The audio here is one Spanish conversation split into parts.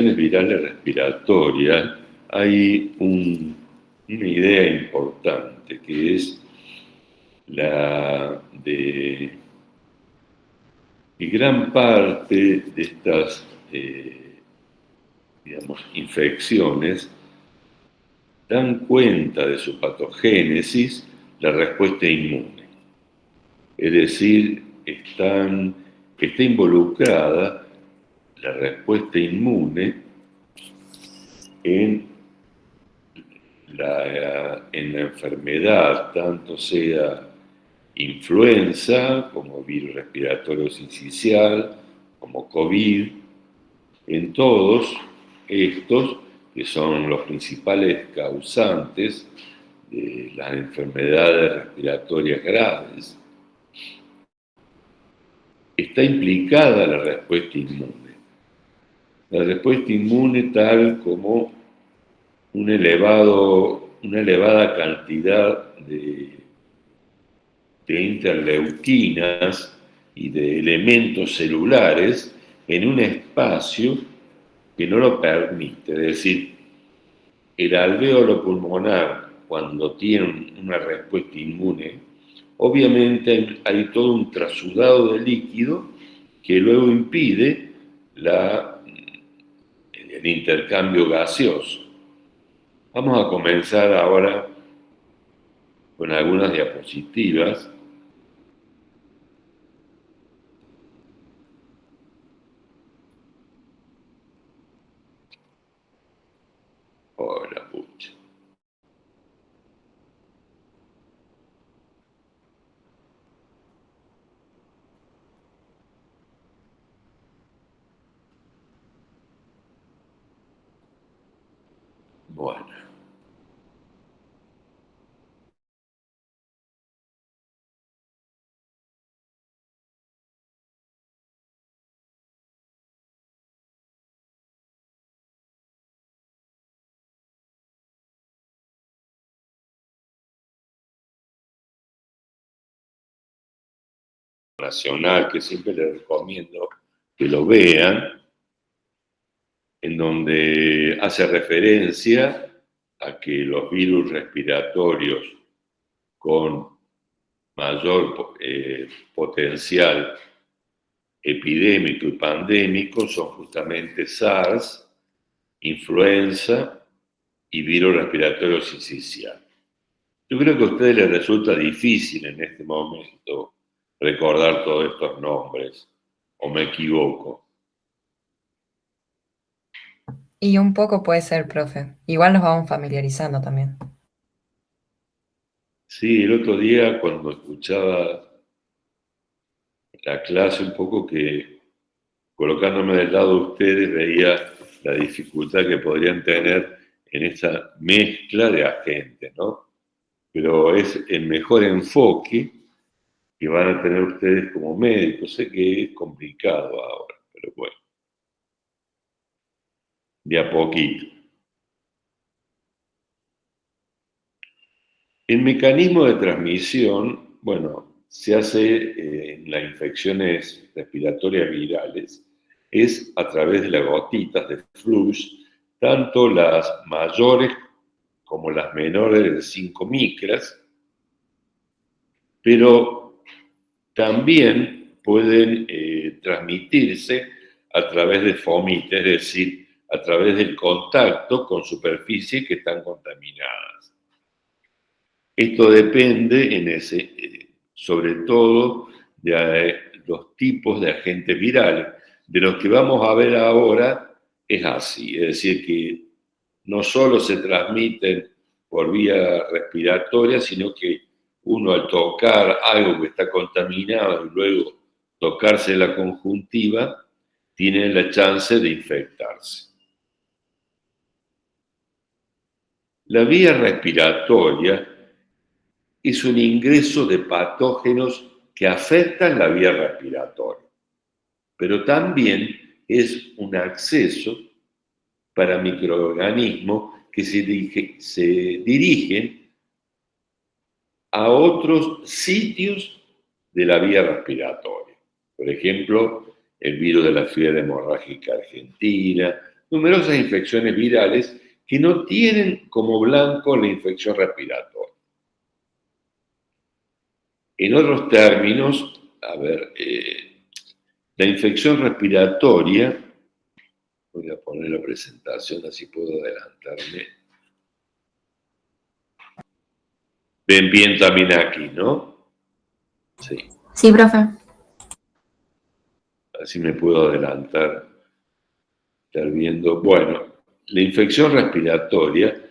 virales respiratorias hay una idea importante que es la de que gran parte de estas infecciones dan cuenta de su patogénesis la respuesta inmune. Es decir, está involucrada la respuesta inmune en la enfermedad, tanto sea influenza, como virus respiratorio sincicial, como COVID, en todos estos que son los principales causantes de las enfermedades respiratorias graves, está implicada la respuesta inmune. La respuesta inmune tal como una elevada cantidad de interleuquinas y de elementos celulares en un espacio que no lo permite. Es decir, el alvéolo pulmonar, cuando tiene una respuesta inmune, obviamente hay todo un trasudado de líquido que luego impide el intercambio gaseoso. Vamos a comenzar ahora con algunas diapositivas. Hola, pucha. Bueno. Nacional, que siempre les recomiendo que lo vean, en donde hace referencia a que los virus respiratorios con mayor potencial epidémico y pandémico son justamente SARS, influenza y virus respiratorio sincicial. Yo creo que a ustedes les resulta difícil en este momento recordar todos estos nombres, o me equivoco. Y un poco puede ser, profe. Igual nos vamos familiarizando también. Sí, el otro día cuando escuchaba la clase un poco que colocándome del lado de ustedes veía la dificultad que podrían tener en esa mezcla de agentes, ¿no? Pero es el mejor enfoque que van a tener ustedes como médicos. Sé que es complicado ahora, pero bueno, de a poquito. El mecanismo de transmisión, bueno, se hace en las infecciones respiratorias virales, es a través de las gotitas de flux, tanto las mayores como las menores de 5 micras, pero también pueden transmitirse a través de fomites, es decir, a través del contacto con superficies que están contaminadas. Esto depende sobre todo de los tipos de agentes virales. De los que vamos a ver ahora es así, es decir, que no solo se transmiten por vía respiratoria, sino que uno al tocar algo que está contaminado y luego tocarse la conjuntiva, tiene la chance de infectarse. La vía respiratoria es un ingreso de patógenos que afectan la vía respiratoria, pero también es un acceso para microorganismos que se dirigen a otros sitios de la vía respiratoria. Por ejemplo, el virus de la fiebre hemorrágica argentina, numerosas infecciones virales que no tienen como blanco la infección respiratoria. En otros términos, la infección respiratoria, voy a poner la presentación, así puedo adelantarme. Ven bien también aquí, ¿no? Sí. Sí, profe. Así me puedo adelantar, estar viendo. Bueno, la infección respiratoria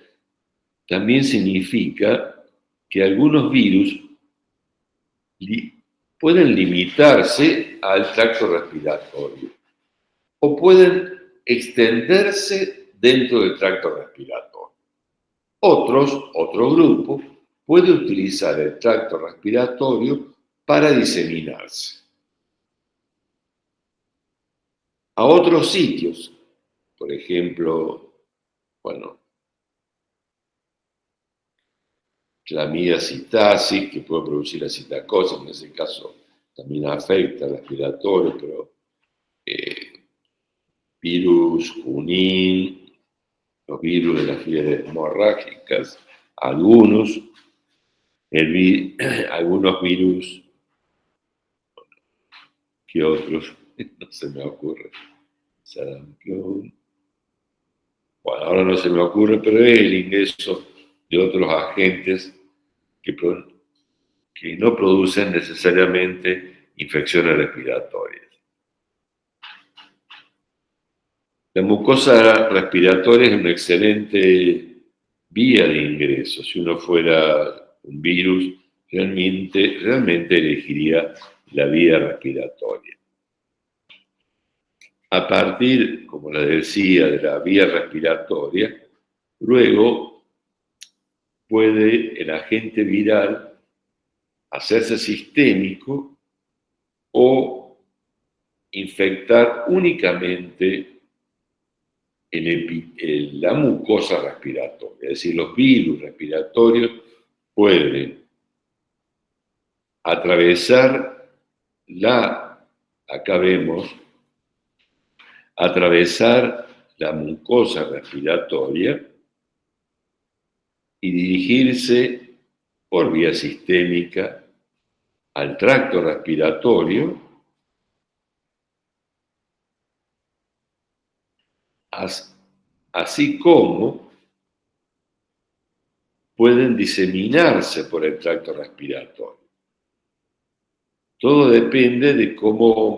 también significa que algunos virus pueden limitarse al tracto respiratorio o pueden extenderse dentro del tracto respiratorio. Otro grupo puede utilizar el tracto respiratorio para diseminarse a otros sitios, por ejemplo, Clamidia citasis, que puede producir la citacosis, en ese caso también afecta al respiratorio, pero virus Junín, los virus de las fiebres hemorrágicas, algunos virus, que otros, no se me ocurre. Sarampión. Bueno, ahora no se me ocurre, pero es el ingreso de otros agentes que no producen necesariamente infecciones respiratorias. La mucosa respiratoria es una excelente vía de ingreso. Si uno fuera un virus, realmente elegiría la vía respiratoria. A partir, como les decía, de la vía respiratoria, luego puede el agente viral hacerse sistémico o infectar únicamente la mucosa respiratoria. Es decir, los virus respiratorios pueden atravesar atravesar la mucosa respiratoria y dirigirse por vía sistémica al tracto respiratorio, así como pueden diseminarse por el tracto respiratorio. Todo depende de cómo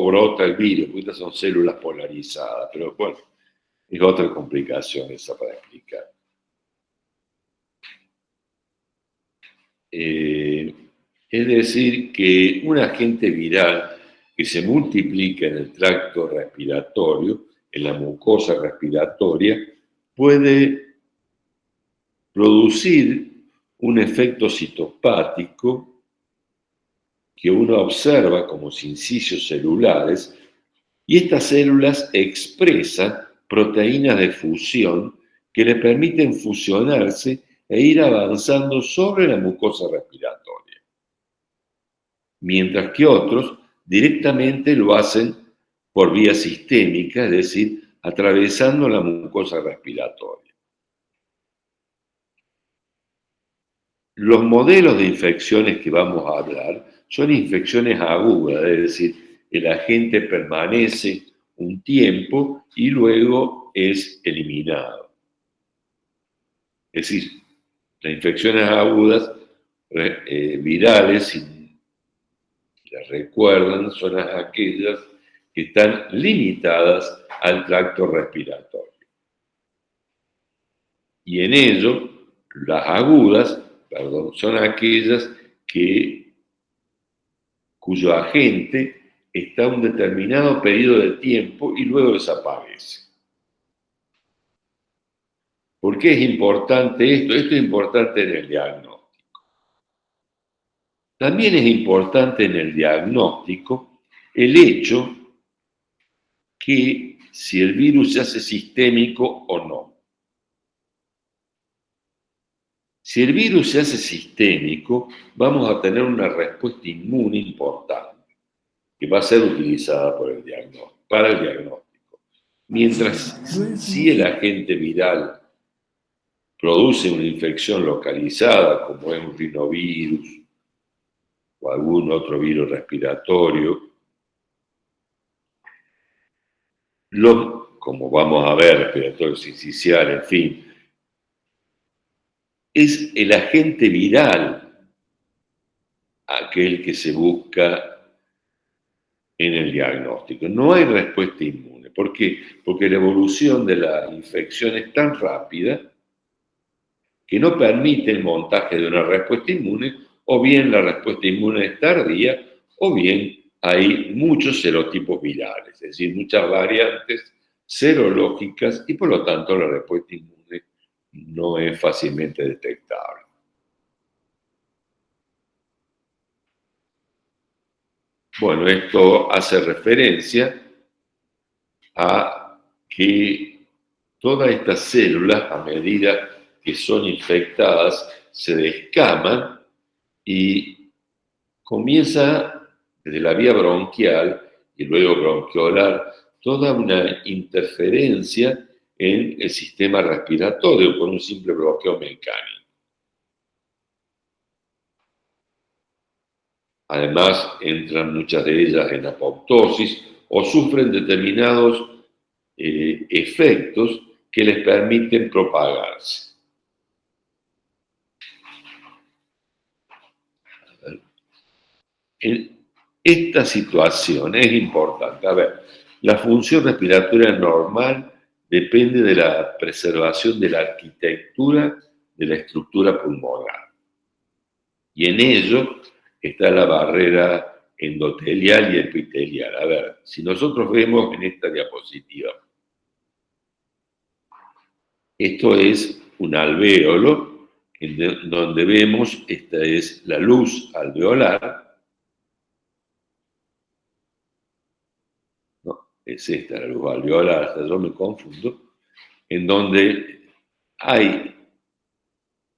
brota el virus, porque estas son células polarizadas, pero bueno, es otra complicación esa para explicar. Es decir, que un agente viral que se multiplica en el tracto respiratorio, en la mucosa respiratoria, puede producir un efecto citopático que uno observa como sincicios celulares, y estas células expresan proteínas de fusión que le permiten fusionarse e ir avanzando sobre la mucosa respiratoria, mientras que otros directamente lo hacen por vía sistémica, es decir, atravesando la mucosa respiratoria. Los modelos de infecciones que vamos a hablar son infecciones agudas, es decir, el agente permanece un tiempo y luego es eliminado. Es decir, las infecciones agudas virales, si las recuerdan, son aquellas que están limitadas al tracto respiratorio. Y en ello, las agudas, son aquellas cuyo agente está un determinado periodo de tiempo y luego desaparece. ¿Por qué es importante esto? Esto es importante en el diagnóstico. También es importante en el diagnóstico el hecho que si el virus se hace sistémico o no. Si el virus se hace sistémico, vamos a tener una respuesta inmune importante, que va a ser utilizada para el diagnóstico. Mientras si el agente viral produce una infección localizada, como es un rinovirus o algún otro virus respiratorio, como vamos a ver, respiratorio sincicial, en fin, es el agente viral aquel que se busca en el diagnóstico. No hay respuesta inmune. ¿Por qué? Porque la evolución de la infección es tan rápida que no permite el montaje de una respuesta inmune, o bien la respuesta inmune es tardía, o bien hay muchos serotipos virales, es decir, muchas variantes serológicas y por lo tanto la respuesta inmune no es fácilmente detectable. Bueno, esto hace referencia a que todas estas células, a medida que son infectadas, se descaman y comienza desde la vía bronquial y luego bronquiolar toda una interferencia en el sistema respiratorio por un simple bloqueo mecánico. Además, entran muchas de ellas en apoptosis o sufren determinados efectos que les permiten propagarse. En esta situación es importante. A ver, la función respiratoria normal depende de la preservación de la arquitectura de la estructura pulmonar. Y en ello está la barrera endotelial y epitelial. A ver, si nosotros vemos en esta diapositiva, esto es un alvéolo, en donde vemos, esta es la luz alveolar, ¿no? Es esta la luz alveolar, hasta yo me confundo, en donde hay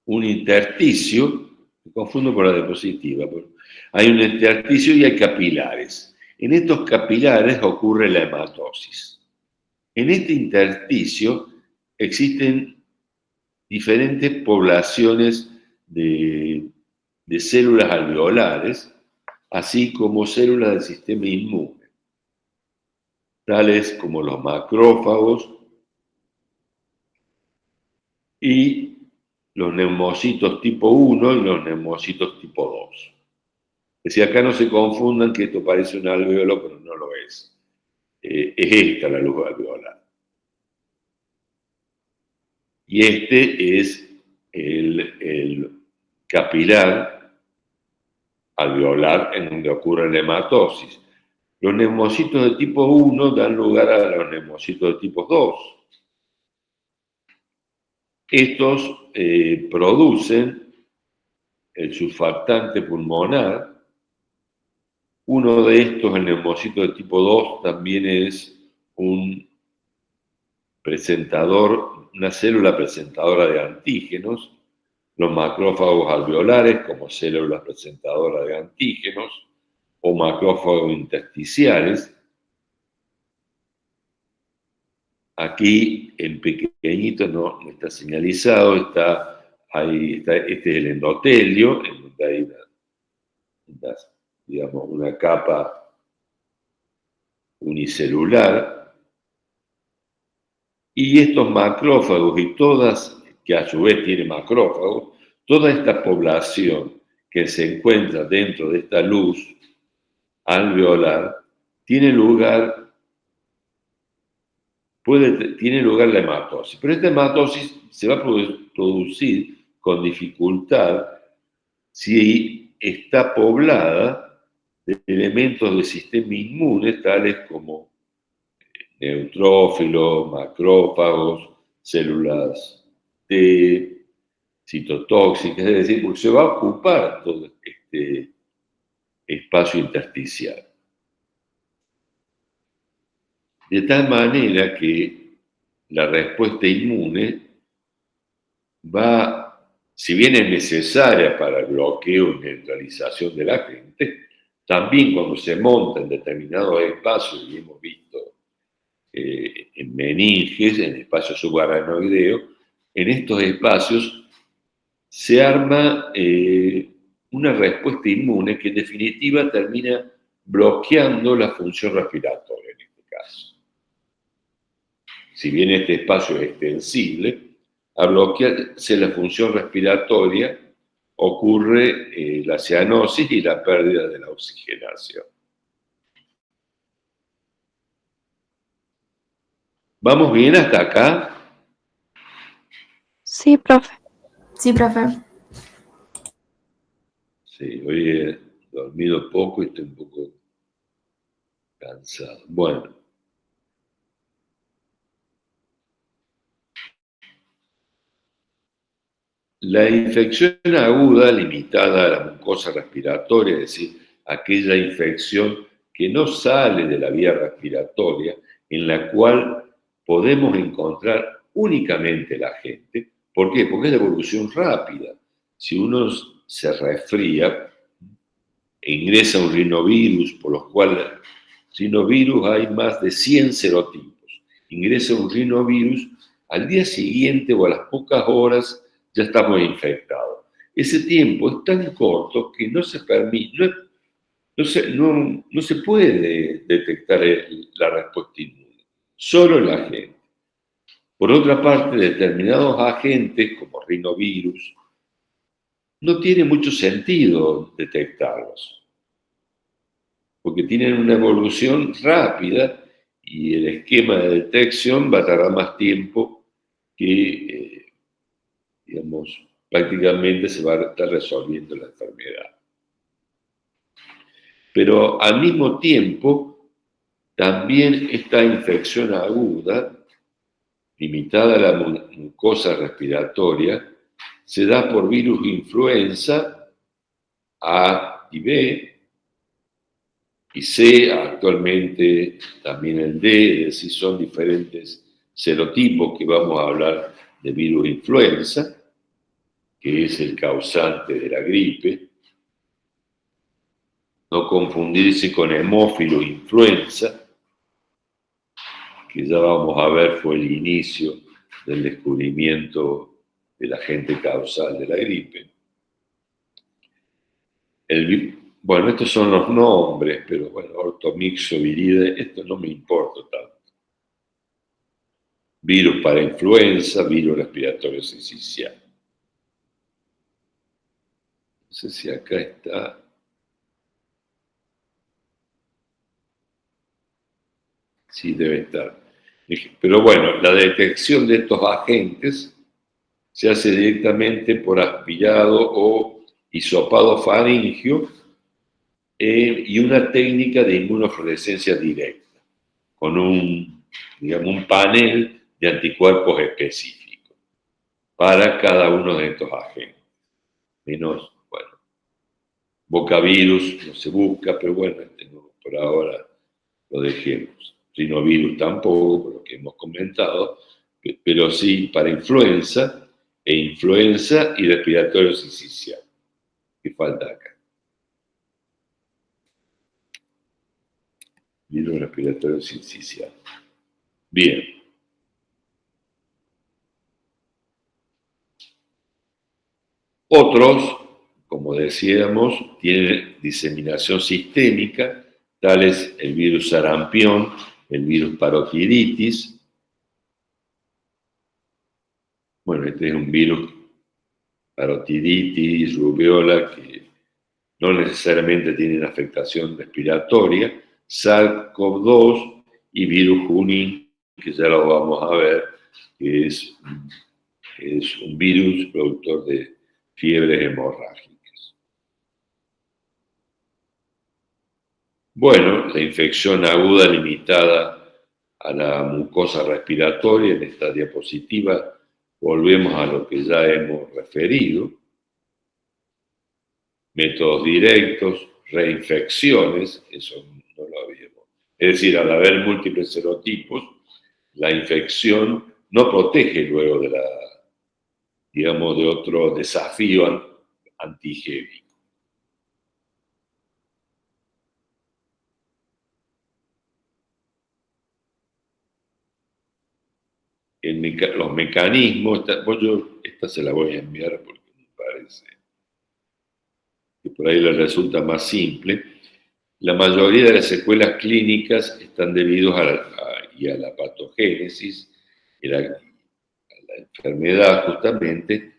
un intersticio, me confundo por la diapositiva, hay un intersticio y hay capilares. En estos capilares ocurre la hematosis. En este intersticio existen diferentes poblaciones de células alveolares, así como células del sistema inmune, tales como los macrófagos y los neumocitos tipo 1 y los neumocitos tipo 2. Es decir, acá no se confundan que esto parece un alveolo, pero no lo es. Es esta la luz alveolar. Y este es el capilar alveolar en donde ocurre la hematosis. Los neumocitos de tipo 1 dan lugar a los neumocitos de tipo 2. Estos producen el surfactante pulmonar. Uno de estos, el neumocito de tipo 2, también es un presentador, una célula presentadora de antígenos. Los macrófagos alveolares como células presentadoras de antígenos o macrófagos intersticiales. Aquí en pequeñito no está señalizado, este es el endotelio, en donde hay una capa unicelular, y estos macrófagos y todas, que a su vez tienen macrófagos, toda esta población que se encuentra dentro de esta luz alveolar, tiene lugar la hematosis, pero esta hematosis se va a producir con dificultad si está poblada de elementos del sistema inmune tales como neutrófilos, macrófagos, células T, citotóxicas, es decir, porque se va a ocupar todo este espacio intersticial. De tal manera que la respuesta inmune va, si bien es necesaria para el bloqueo y neutralización del agente, también cuando se monta en determinados espacios, y hemos visto en meninges, en espacios subaracnoideos. En estos espacios se arma una respuesta inmune que en definitiva termina bloqueando la función respiratoria en este caso. Si bien este espacio es extensible, al bloquearse la función respiratoria ocurre la cianosis y la pérdida de la oxigenación. ¿Vamos bien hasta acá? Sí, profe. Sí, profe. Sí, hoy he dormido poco y estoy un poco cansado. Bueno. La infección aguda limitada a la mucosa respiratoria, es decir, aquella infección que no sale de la vía respiratoria, en la cual podemos encontrar únicamente el agente. ¿Por qué? Porque es de evolución rápida. Si uno se resfría e ingresa un rinovirus, por los cuales rinovirus hay más de 100 serotipos, ingresa un rinovirus, al día siguiente o a las pocas horas ya estamos infectados. Ese tiempo es tan corto que no se permite, no se puede detectar la respuesta inmune, solo el agente. Por otra parte, determinados agentes, como rinovirus, no tiene mucho sentido detectarlos, porque tienen una evolución rápida y el esquema de detección va a tardar más tiempo que, digamos, prácticamente se va a estar resolviendo la enfermedad. Pero al mismo tiempo, también esta infección aguda, limitada a la mucosa respiratoria, se da por virus influenza A y B, y C, actualmente también el D, es decir, son diferentes serotipos que vamos a hablar de virus influenza, que es el causante de la gripe. No confundirse con hemófilo influenza, que ya vamos a ver fue el inicio del descubrimiento del agente causal de la gripe. Bueno, estos son los nombres, pero bueno, ortomixoviride, esto no me importa tanto. Virus para influenza, virus respiratorio sincicial. No sé si acá está. Sí, debe estar. Pero bueno, la detección de estos agentes se hace directamente por aspirado o hisopado faríngeo y una técnica de inmunofluorescencia directa, con un panel de anticuerpos específicos para cada uno de estos agentes. Menos, bueno, bocavirus no se busca, pero bueno, por ahora lo dejemos. Rinovirus tampoco, por lo que hemos comentado, pero sí para influenza y respiratorio sincicial, que falta acá. Virus respiratorio sincicial. Bien. Otros, como decíamos, tienen diseminación sistémica, tales el virus sarampión, el virus parotiditis. Bueno, este es un virus parotiditis, rubiola, que no necesariamente tienen afectación respiratoria, SARS-CoV-2 y virus Junín, que ya lo vamos a ver, que es un virus productor de fiebres hemorrágicas. Bueno, la infección aguda limitada a la mucosa respiratoria, en esta diapositiva volvemos a lo que ya hemos referido. Métodos directos, reinfecciones, eso no lo habíamos. Es decir, al haber múltiples serotipos, la infección no protege luego de otro desafío antigénico. los mecanismos, esta se la voy a enviar porque me parece que por ahí le resulta más simple. La mayoría de las secuelas clínicas están debidos a la patogénesis y a la enfermedad, justamente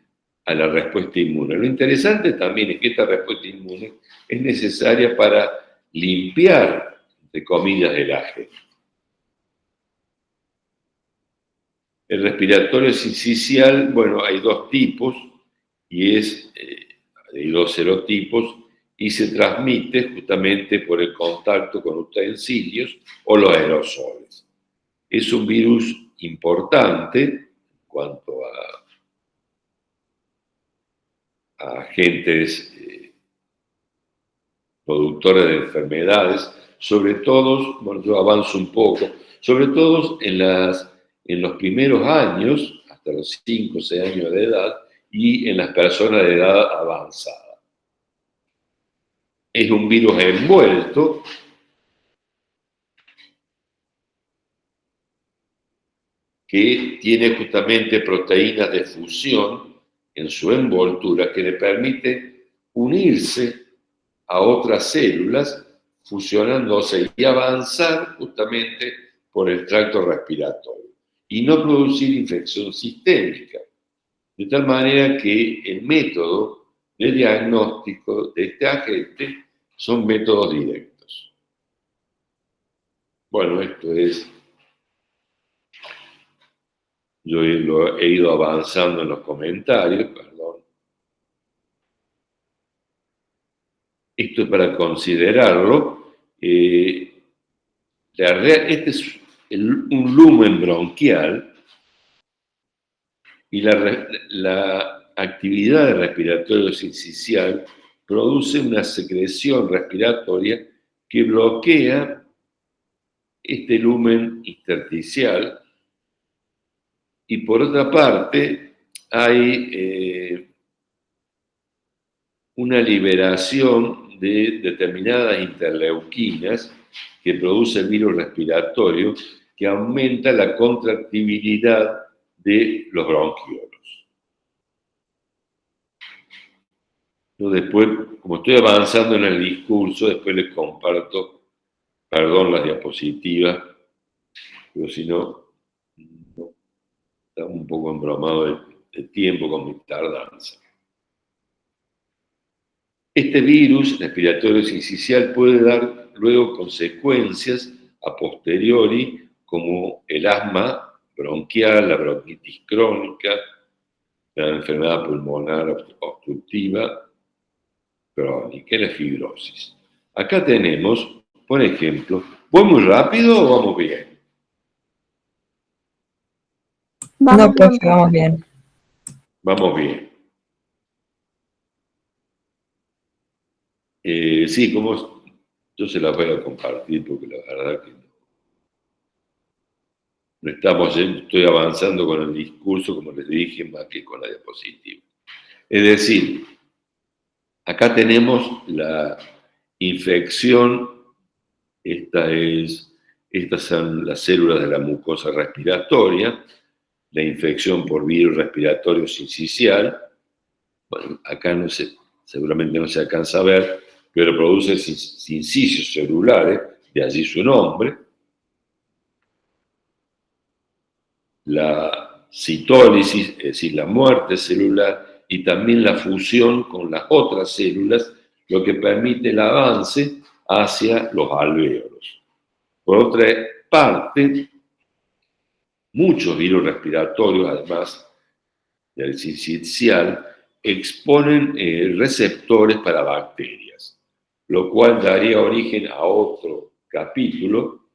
a la respuesta inmune. Lo interesante también es que esta respuesta inmune es necesaria para limpiar, entre comillas, el agente. El respiratorio sincicial, bueno, hay dos tipos y hay dos serotipos y se transmite justamente por el contacto con utensilios o los aerosoles. Es un virus importante en cuanto a agentes productores de enfermedades, sobre todo, bueno, yo avanzo un poco, sobre todo en los primeros años, hasta los 5 o 6 años de edad, y en las personas de edad avanzada. Es un virus envuelto que tiene justamente proteínas de fusión en su envoltura que le permite unirse a otras células, fusionándose y avanzar justamente por el tracto respiratorio y no producir infección sistémica. De tal manera que el método de diagnóstico de este agente son métodos directos. Bueno, esto es, yo lo he ido avanzando en los comentarios, perdón. Esto es para considerarlo. Este es un lumen bronquial y la actividad respiratoria sincicial produce una secreción respiratoria que bloquea este lumen intersticial y por otra parte hay una liberación de determinadas interleuquinas que produce el virus respiratorio que aumenta la contractibilidad de los bronquiolos. Yo después, como estoy avanzando en el discurso, después les comparto, perdón las diapositivas, pero si no, estaba un poco embromado de tiempo con mi tardanza. Este virus respiratorio sincicial puede dar luego consecuencias a posteriori como el asma bronquial, la bronquitis crónica, la enfermedad pulmonar obstructiva crónica y la fibrosis. Acá tenemos, por ejemplo, ¿voy muy rápido o vamos bien? No, profe, vamos bien. Vamos bien. Sí, como yo se las voy a compartir porque la verdad que no estamos yendo, estoy avanzando con el discurso, como les dije, más que con la diapositiva. Es decir, acá tenemos la infección, estas son las células de la mucosa respiratoria, la infección por virus respiratorio sincicial. Bueno, acá seguramente no se alcanza a ver, pero produce sincicios celulares, de allí su nombre. La citólisis, es decir, la muerte celular, y también la fusión con las otras células, lo que permite el avance hacia los alvéolos. Por otra parte, muchos virus respiratorios, además del sincicial, exponen receptores para bacterias, lo cual daría origen a otro capítulo,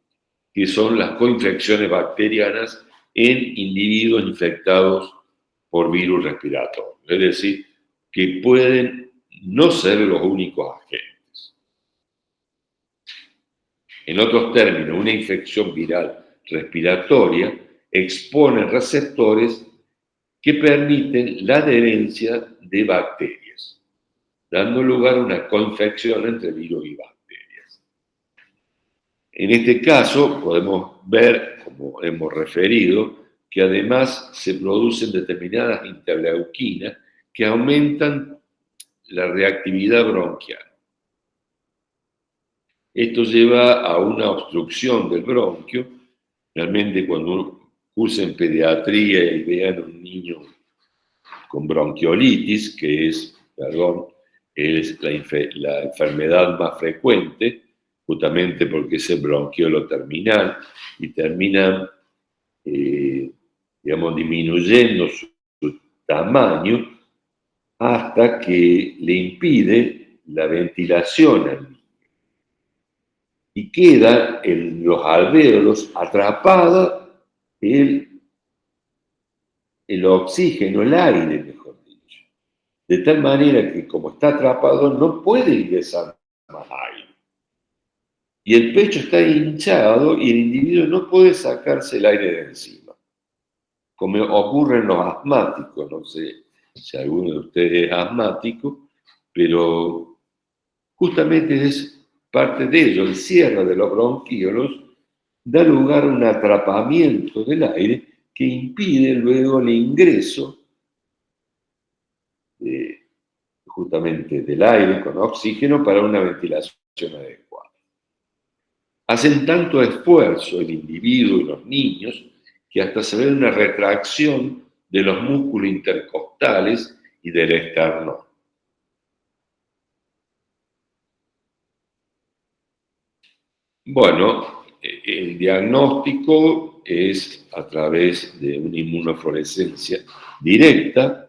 que son las coinfecciones bacterianas en individuos infectados por virus respiratorios. Es decir, que pueden no ser los únicos agentes. En otros términos, una infección viral respiratoria expone receptores que permiten la adherencia de bacterias, dando lugar a una coinfección entre virus y bacterias. En este caso, podemos ver, como hemos referido, que además se producen determinadas interleuquinas que aumentan la reactividad bronquial. Esto lleva a una obstrucción del bronquio. Realmente cuando uno cursa en pediatría y vean a un niño con bronquiolitis, que es la enfermedad más frecuente, justamente porque es el bronquiolo terminal y termina, disminuyendo su tamaño hasta que le impide la ventilación al niño. Y queda en los alvéolos atrapada el oxígeno, el aire, mejor dicho. De tal manera que como está atrapado no puede ingresar más aire. Y el pecho está hinchado y el individuo no puede sacarse el aire de encima. Como ocurre en los asmáticos, no sé si alguno de ustedes es asmático, pero justamente es parte de ello. El cierre de los bronquiolos da lugar a un atrapamiento del aire que impide luego el ingreso justamente del aire con oxígeno para una ventilación adecuada. Hacen tanto esfuerzo el individuo y los niños que hasta se ve una retracción de los músculos intercostales y del esternón. Bueno, el diagnóstico es a través de una inmunofluorescencia directa.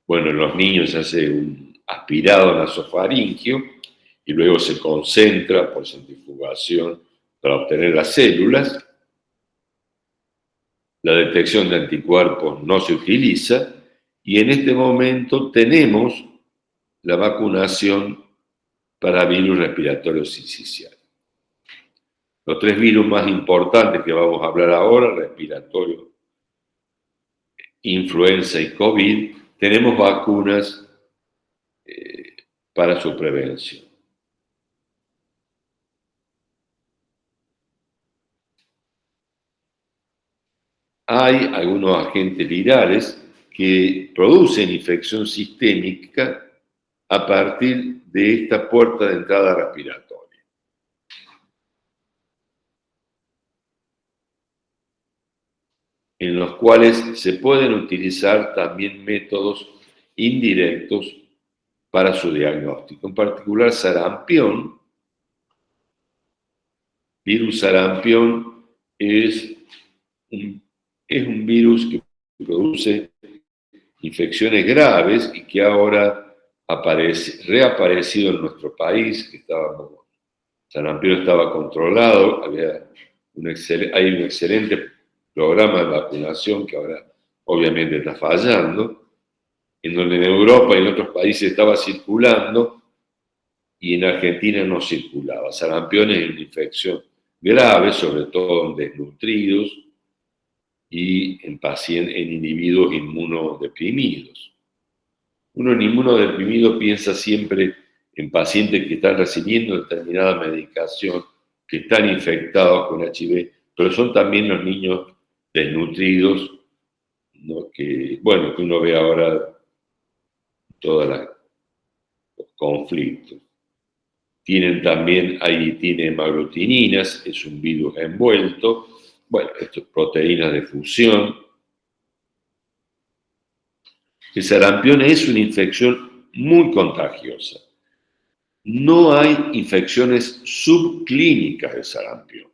Bueno, en los niños se hace un aspirado nasofaringio y luego se concentra por centrifugación para obtener las células. La detección de anticuerpos no se utiliza y en este momento tenemos la vacunación para virus respiratorios sinciciales. Los 3 virus más importantes que vamos a hablar ahora, respiratorio, influenza y COVID, tenemos vacunas para su prevención. Hay algunos agentes virales que producen infección sistémica a partir de esta puerta de entrada respiratoria. En los cuales se pueden utilizar también métodos indirectos para su diagnóstico. En particular, sarampión. Virus sarampión es un virus que produce infecciones graves y que ahora reaparecido en nuestro país, que sarampión estaba controlado, hay un excelente programa de vacunación que ahora obviamente está fallando, en donde en Europa y en otros países estaba circulando y en Argentina no circulaba. Sarampión es una infección grave, sobre todo en desnutridos y en individuos inmunodeprimidos. Uno en inmunodeprimido piensa siempre en pacientes que están recibiendo determinada medicación, que están infectados con HIV, pero son también los niños desnutridos, ¿no? que uno ve ahora todos los conflictos. Tiene hemaglutininas, es un virus envuelto, esto es proteínas de fusión. El sarampión es una infección muy contagiosa. No hay infecciones subclínicas de sarampión.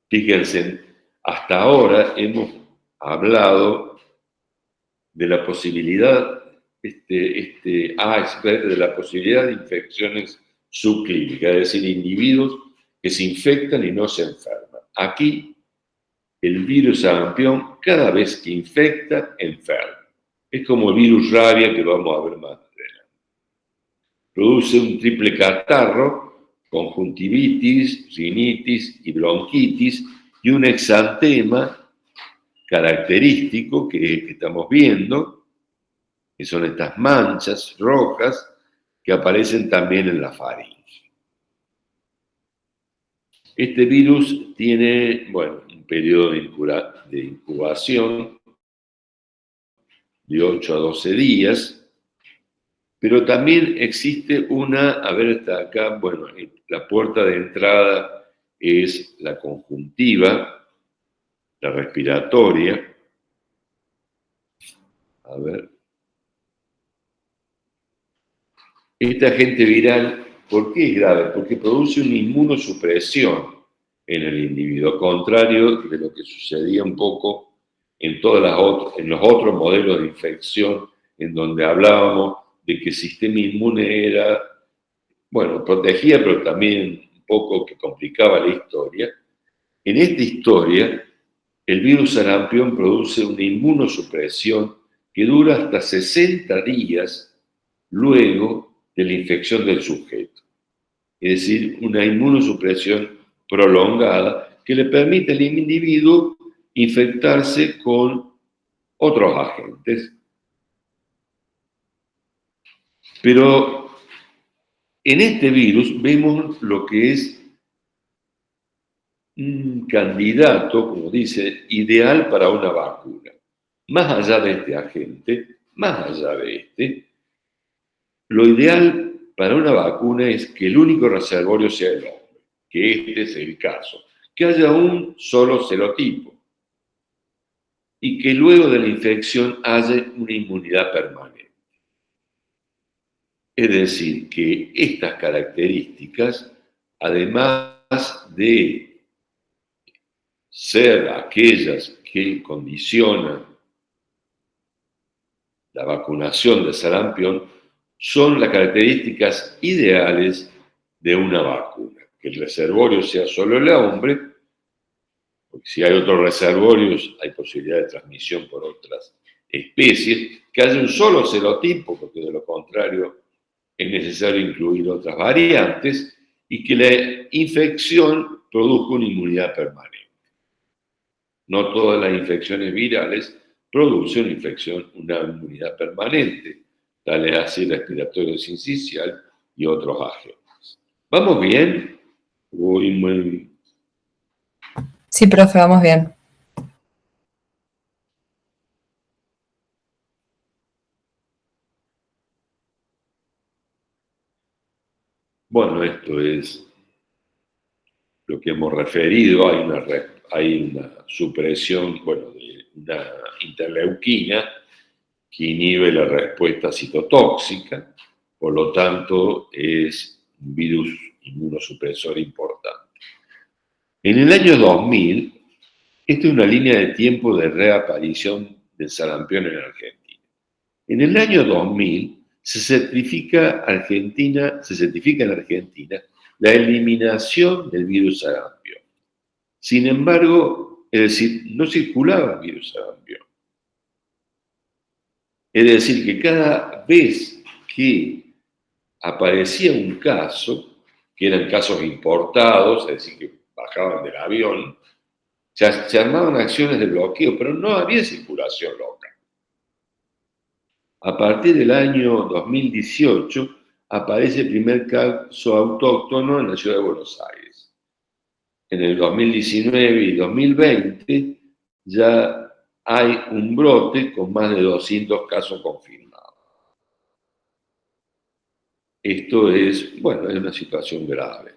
Fíjense, hasta ahora hemos hablado de la posibilidad, iceberg de la posibilidad de infecciones subclínicas, es decir, individuos que se infectan y no se enferman. Aquí, el virus sarampión, cada vez que infecta, enferma. Es como el virus rabia que vamos a ver más adelante. Produce un triple catarro, conjuntivitis, rinitis y bronquitis, y un exantema característico que estamos viendo, que son estas manchas rojas que aparecen también en la faringe. Este virus tiene, un un periodo de incubación de 8 a 12 días, pero también existe a ver, hasta acá, bueno, la puerta de entrada es la conjuntiva, la respiratoria. A ver. Este agente viral, ¿por qué es grave? Porque produce una inmunosupresión en el individuo, contrario de lo que sucedía un poco en los otros modelos de infección, en donde hablábamos de que el sistema inmune era, bueno, protegía, pero también un poco que complicaba la historia. En esta historia, el virus sarampión produce una inmunosupresión que dura hasta 60 días luego de la infección del sujeto. Es decir, una inmunosupresión prolongada que le permite al individuo infectarse con otros agentes. Pero en este virus vemos lo que es un candidato, como dice, ideal para una vacuna. Más allá de este agente, más allá de este, lo ideal para una vacuna es que el único reservorio sea el hombre, que este es el caso, que haya un solo serotipo y que luego de la infección haya una inmunidad permanente. Es decir, que estas características, además de ser aquellas que condicionan la vacunación de sarampión, son las características ideales de una vacuna. Que el reservorio sea solo el hombre, porque si hay otros reservorios hay posibilidad de transmisión por otras especies, que haya un solo serotipo, porque de lo contrario es necesario incluir otras variantes, y que la infección produzca una inmunidad permanente. No todas las infecciones virales producen una inmunidad permanente, tales así respiratorio sincicial y otros agentes. ¿Vamos bien? Sí, profe, vamos bien. Bueno, esto es lo que hemos referido. Hay una supresión, bueno, de una interleuquina que inhibe la respuesta citotóxica, por lo tanto es un virus inmunosupresor importante. En el año 2000, esta es una línea de tiempo de reaparición del sarampión en Argentina. En el año 2000 se certifica en Argentina la eliminación del virus sarampión. Sin embargo, es decir, no circulaba el virus sarampión. Es decir, que cada vez que aparecía un caso, que eran casos importados, es decir, que bajaban del avión, se armaban acciones de bloqueo, pero no había circulación local. A partir del año 2018 aparece el primer caso autóctono en la ciudad de Buenos Aires. En el 2019 y 2020 ya hay un brote con más de 200 casos confirmados. Esto es, bueno, es una situación grave.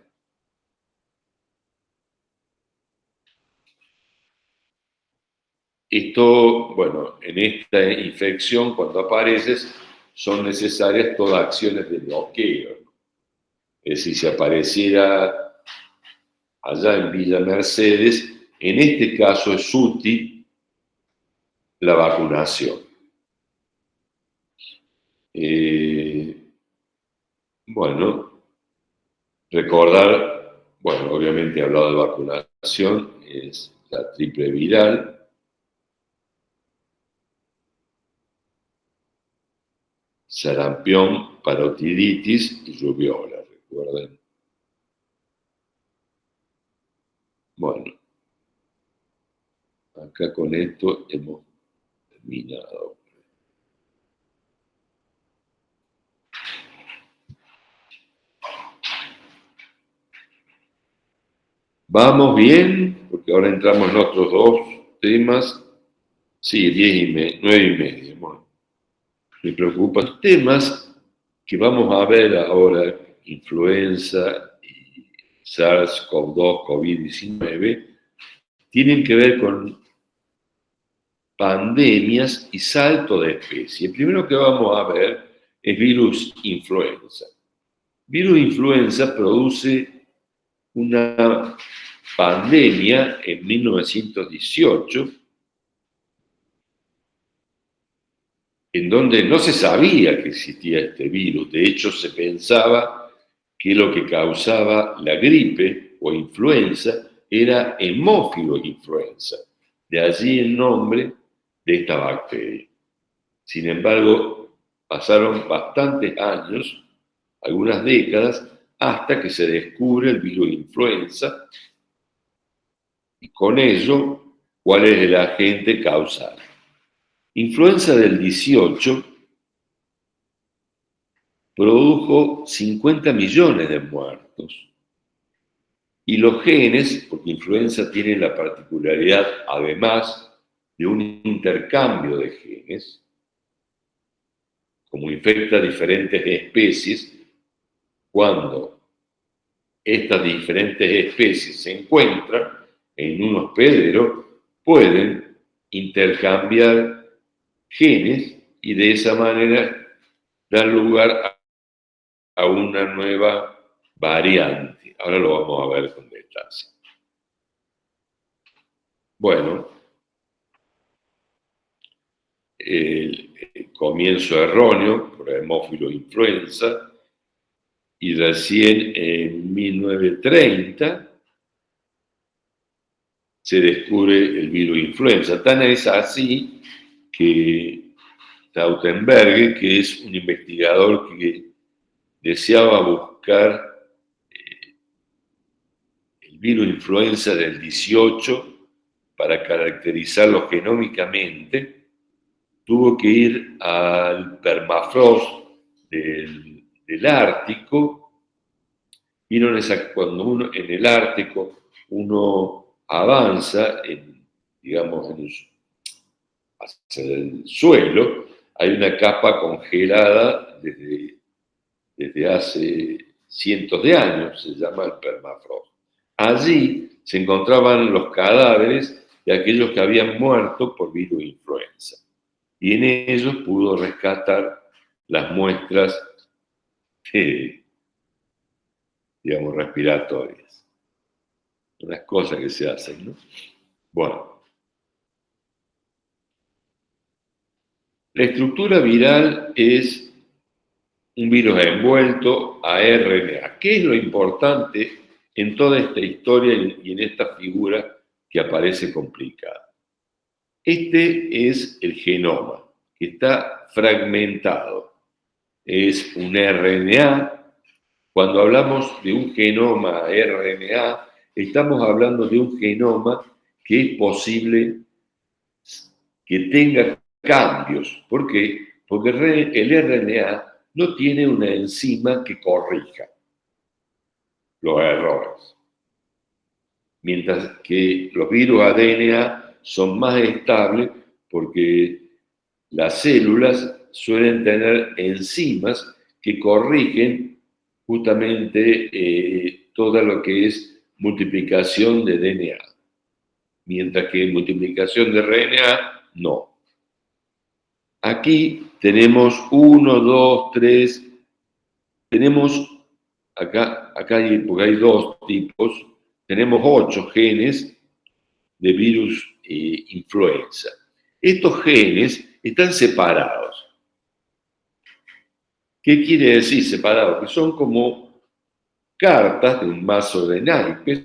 Esto, bueno, en esta infección, cuando apareces, son necesarias todas acciones de bloqueo. Es decir, si apareciera allá en Villa Mercedes, en este caso es útil la vacunación. Bueno, recordar, bueno, obviamente he hablado de vacunación, es la triple viral, sarampión, parotiditis y rubiola, recuerden. Bueno, acá con esto hemos terminado. ¿Vamos bien? Porque ahora entramos en otros dos temas. Sí, 9:30. Bueno, me preocupan los temas que vamos a ver ahora, influenza y SARS-CoV-2, COVID-19, tienen que ver con pandemias y salto de especie. El primero que vamos a ver es virus influenza. Virus influenza produce una pandemia en 1918 en donde no se sabía que existía este virus. De hecho, se pensaba que lo que causaba la gripe o influenza era hemófilo influenza. De allí el nombre de esta bacteria. Sin embargo, pasaron bastantes años, algunas décadas, hasta que se descubre el virus influenza y con ello cuál es el agente causal. Influenza del 18 produjo 50 millones de muertos. Y los genes, porque influenza tiene la particularidad, además de un intercambio de genes, como infecta diferentes especies, cuando estas diferentes especies se encuentran en un hospedero, pueden intercambiar genes y de esa manera dar lugar a una nueva variante. Ahora lo vamos a ver con detalle. Bueno, el comienzo erróneo por hemófilo influenza y recién en 1930 se descubre el virus influenza. Tan es así que Staudenberg, que es un investigador que deseaba buscar el virus influenza del 18 para caracterizarlo genómicamente, tuvo que ir al permafrost del Ártico. Cuando uno en el Ártico uno avanza, hacia el suelo, hay una capa congelada desde hace cientos de años, se llama el permafrost. Allí se encontraban los cadáveres de aquellos que habían muerto por virus influenza. Y en ellos pudo rescatar las muestras, respiratorias. Unas cosas que se hacen, ¿no? Bueno. La estructura viral es un virus envuelto a RNA. ¿Qué es lo importante en toda esta historia y en esta figura que aparece complicada? Este es el genoma, que está fragmentado. Es un RNA. Cuando hablamos de un genoma RNA, estamos hablando de un genoma que es posible que tenga cambios. ¿Por qué? Porque el RNA no tiene una enzima que corrija los errores. Mientras que los virus ADNA son más estables porque las células suelen tener enzimas que corrigen justamente todo lo que es multiplicación de DNA. Mientras que multiplicación de RNA, no. Aquí tenemos 1, 2, 3, tenemos acá porque hay dos tipos, tenemos 8 genes de virus influenza. Estos genes están separados. ¿Qué quiere decir separados? Que son como cartas de un mazo de naipes,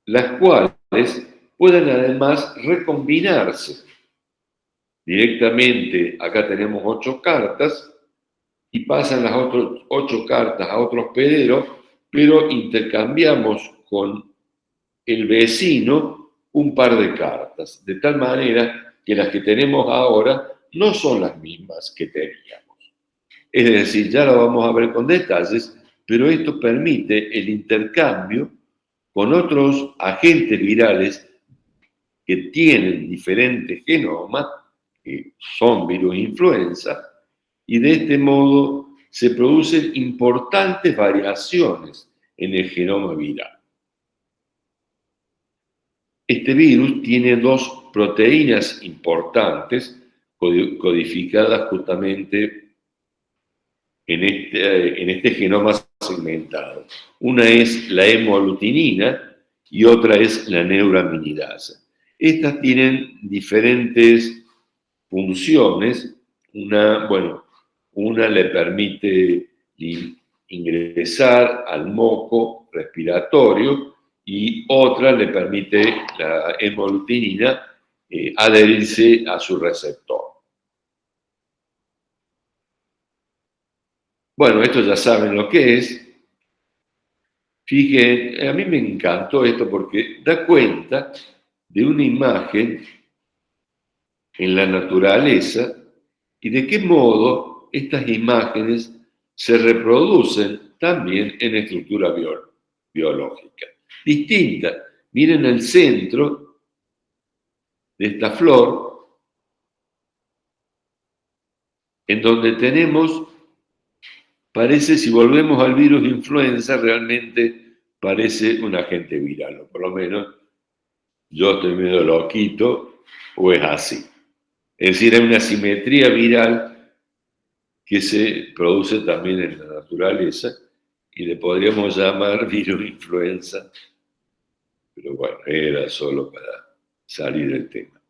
las cuales pueden además recombinarse. Directamente, acá tenemos 8 cartas y pasan las otras 8 cartas a otro hospedero, pero intercambiamos con el vecino un par de cartas, de tal manera que las que tenemos ahora no son las mismas que teníamos. Es decir, ya lo vamos a ver con detalles, pero esto permite el intercambio con otros agentes virales que tienen diferentes genomas, que son virus influenza, y de este modo se producen importantes variaciones en el genoma viral. Este virus tiene dos proteínas importantes codificadas justamente en este genoma segmentado. Una es la hemaglutinina y otra es la neuraminidasa. Estas tienen diferentes funciones. Una le permite ingresar al moco respiratorio y otra le permite, la hemaglutinina, adherirse a su receptor. Bueno, esto ya saben lo que es. Fíjense, a mí me encantó esto porque da cuenta de una imagen en la naturaleza y de qué modo estas imágenes se reproducen también en estructura biológica. Distinta. Miren el centro de esta flor, en donde tenemos, parece, si volvemos al virus influenza, realmente parece un agente viral, o por lo menos yo estoy medio loquito, o es así. Es decir, hay una simetría viral que se produce también en la naturaleza y le podríamos llamar virus influenza, pero bueno, era solo para salir del tema.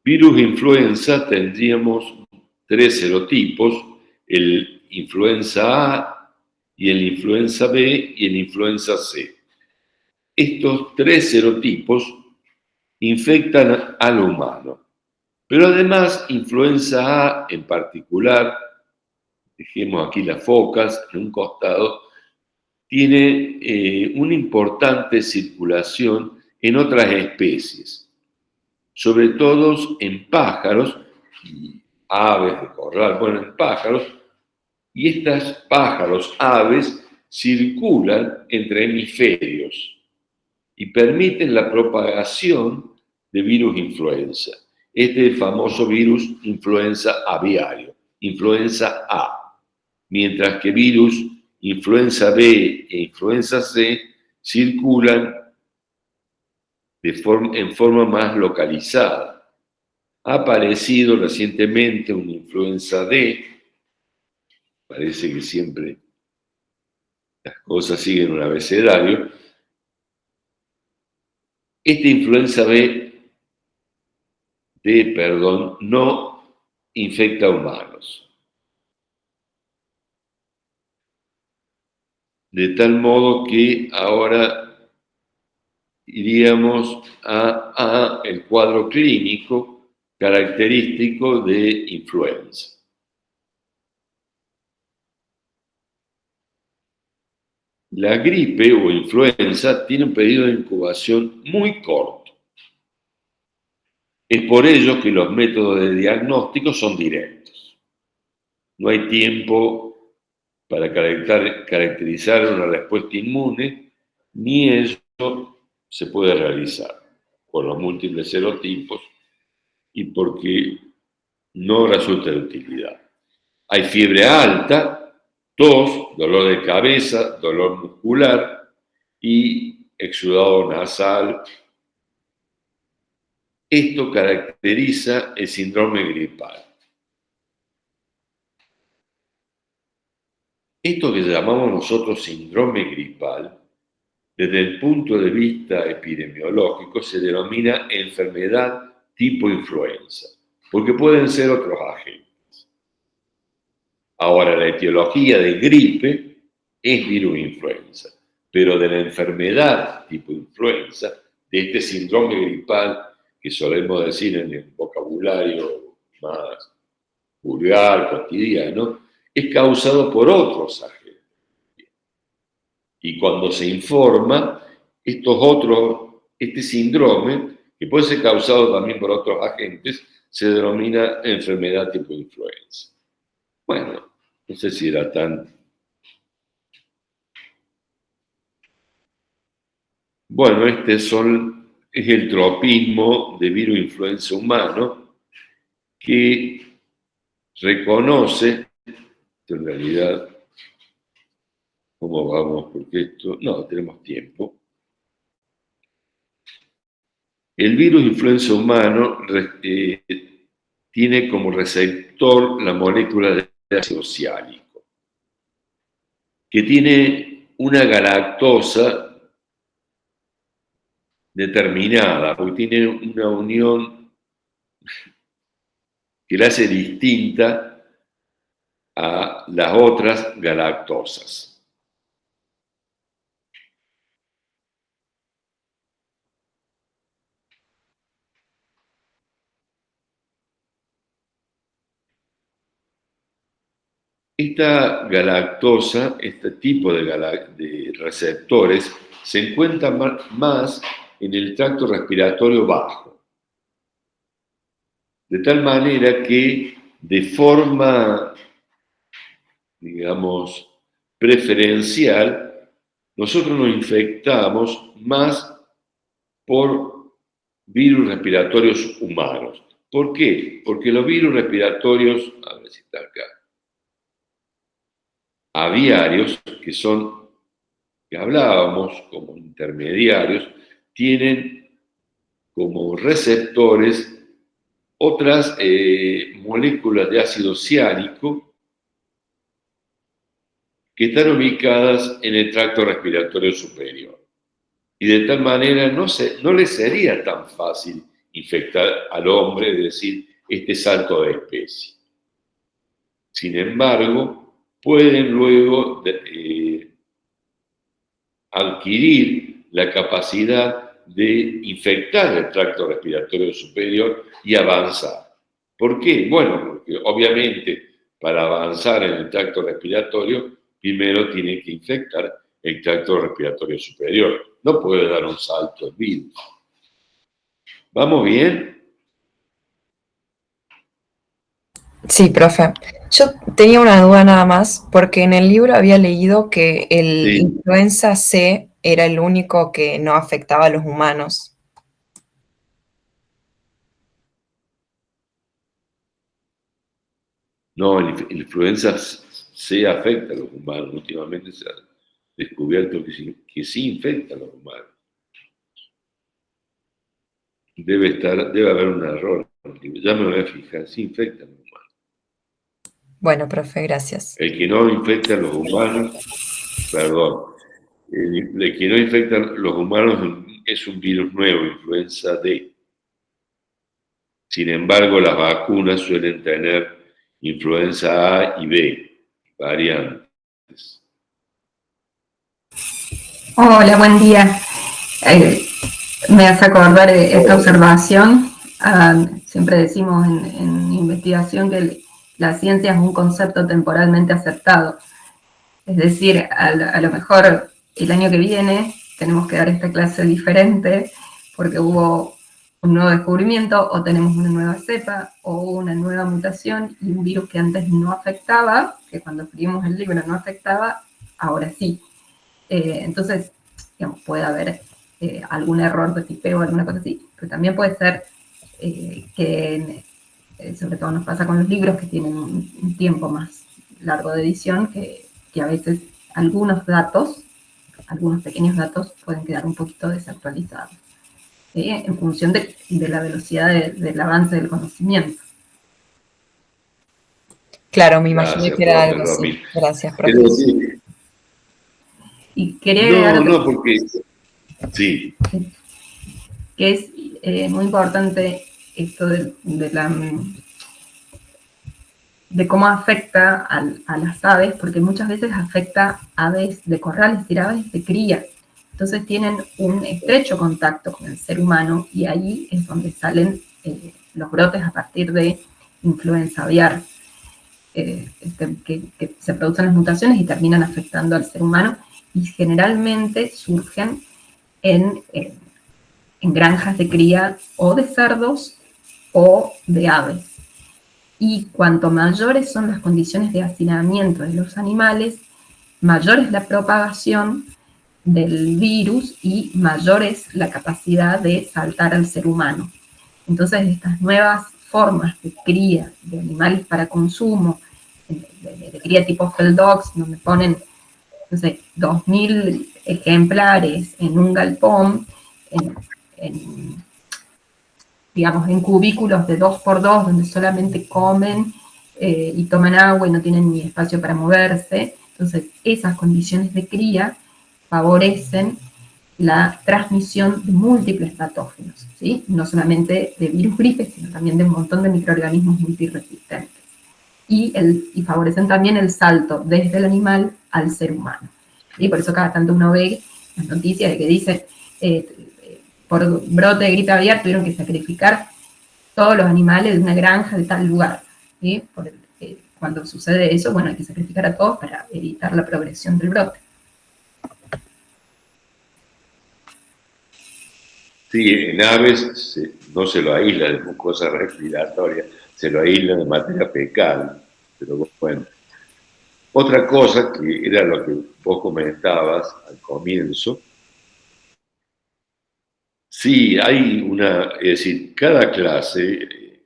Virus influenza tendríamos 3 serotipos, el influenza A y el influenza B y el influenza C. Estos 3 serotipos infectan al humano, pero además influenza A en particular, dejemos aquí las focas en un costado, tiene una importante circulación en otras especies, sobre todo en pájaros y aves de corral, en pájaros, y estos pájaros, aves, circulan entre hemisferios y permiten la propagación de virus influenza. Este es el famoso virus influenza aviario, influenza A, mientras que virus influenza B e influenza C circulan en forma más localizada. Ha aparecido recientemente una influenza D, parece que siempre las cosas siguen un abecedario. Esta influenza no infecta a humanos. De tal modo que ahora iríamos a el cuadro clínico característico de influenza. La gripe o influenza tiene un periodo de incubación muy corto. Es por ello que los métodos de diagnóstico son directos. No hay tiempo para caracterizar una respuesta inmune, ni eso se puede realizar por los múltiples serotipos y porque no resulta de utilidad. Hay fiebre alta, tos, dolor de cabeza, dolor muscular y exudado nasal. Esto caracteriza el síndrome gripal. Esto que llamamos nosotros síndrome gripal, desde el punto de vista epidemiológico, se denomina enfermedad tipo influenza, porque pueden ser otros agentes. Ahora, la etiología de gripe es virus influenza, pero de la enfermedad tipo influenza, de este síndrome gripal que solemos decir en el vocabulario más vulgar, cotidiano, es causado por otros agentes. Y cuando se informa, este síndrome, que puede ser causado también por otros agentes, se denomina enfermedad tipo influenza. Bueno, no sé si era tan Bueno, es el tropismo de virus influenza humano que reconoce, en realidad, ¿cómo vamos? Porque esto, no, tenemos tiempo. El virus influenza humano tiene como receptor la molécula de ácido ciálico, que tiene una galactosa determinada, porque tiene una unión que la hace distinta a las otras galactosas. Esta galactosa, este tipo de receptores, se encuentra más en el tracto respiratorio bajo, de tal manera que de forma, digamos, preferencial, nosotros nos infectamos más por virus respiratorios humanos. ¿Por qué? Porque los virus respiratorios, a ver si está acá, aviarios, que hablábamos como intermediarios, tienen como receptores otras moléculas de ácido ciálico que están ubicadas en el tracto respiratorio superior. Y de tal manera no le sería tan fácil infectar al hombre, es decir, este salto de especie. Sin embargo, pueden luego adquirir la capacidad de infectar el tracto respiratorio superior y avanzar. ¿Por qué? Bueno, porque obviamente para avanzar en el tracto respiratorio, primero tiene que infectar el tracto respiratorio superior. No puede dar un salto el virus. ¿Vamos bien? Sí, profe. Yo tenía una duda nada más, porque en el libro había leído que el Sí. influenza C era el único que no afectaba a los humanos. No, la influenza C afecta a los humanos. Últimamente se ha descubierto que sí infecta a los humanos. Debe haber un error. Ya me voy a fijar, sí infecta a los humanos. Bueno, profe, gracias. El que no infecta a los humanos, perdón, el que no infecta a los humanos es un virus nuevo, influenza D. Sin embargo, las vacunas suelen tener influenza A y B, variantes. Hola, buen día. Me hace acordar esta observación. Siempre decimos en investigación que la ciencia es un concepto temporalmente aceptado. Es decir, a lo mejor el año que viene tenemos que dar esta clase diferente porque hubo un nuevo descubrimiento o tenemos una nueva cepa o una nueva mutación y un virus que antes no afectaba, que cuando escribimos el libro no afectaba, ahora sí. Entonces, digamos, puede haber algún error de tipeo o alguna cosa así, pero también puede ser que, sobre todo nos pasa con los libros que tienen un tiempo más largo de edición, que a veces algunos datos, algunos pequeños datos pueden quedar un poquito desactualizados, en función de la velocidad del avance del conocimiento. Claro, me imaginé Gracias, que era profe algo así. Romil. Gracias, profe. Pero sí, Y quería agregar no, porque sí, que es muy importante esto de cómo afecta a las aves, porque muchas veces afecta aves de corral, es decir, aves de cría. Entonces tienen un estrecho contacto con el ser humano y ahí es donde salen los brotes a partir de influenza aviar, que se producen las mutaciones y terminan afectando al ser humano y generalmente surgen en granjas de cría o de cerdos o de aves. Y cuanto mayores son las condiciones de hacinamiento de los animales, mayor es la propagación del virus y mayor es la capacidad de saltar al ser humano. Entonces, estas nuevas formas de cría de animales para consumo, de cría tipo Fell Dogs, donde ponen, no sé, 2.000 ejemplares en un galpón, en, digamos, en cubículos de 2x2, donde solamente comen y toman agua y no tienen ni espacio para moverse. Entonces, esas condiciones de cría favorecen la transmisión de múltiples patógenos, ¿sí? No solamente de virus gripe, sino también de un montón de microorganismos multiresistentes. Y favorecen también el salto desde el animal al ser humano. Y por eso cada tanto uno ve las noticias de que dicen, por brote de gripe aviar tuvieron que sacrificar todos los animales de una granja de tal lugar. ¿Sí? Cuando sucede eso, bueno, hay que sacrificar a todos para evitar la progresión del brote. Sí, en aves no se lo aísla de mucosa respiratoria, se lo aísla de materia fecal. Pero bueno, otra cosa que era lo que vos comentabas al comienzo, sí, hay una, es decir, cada clase,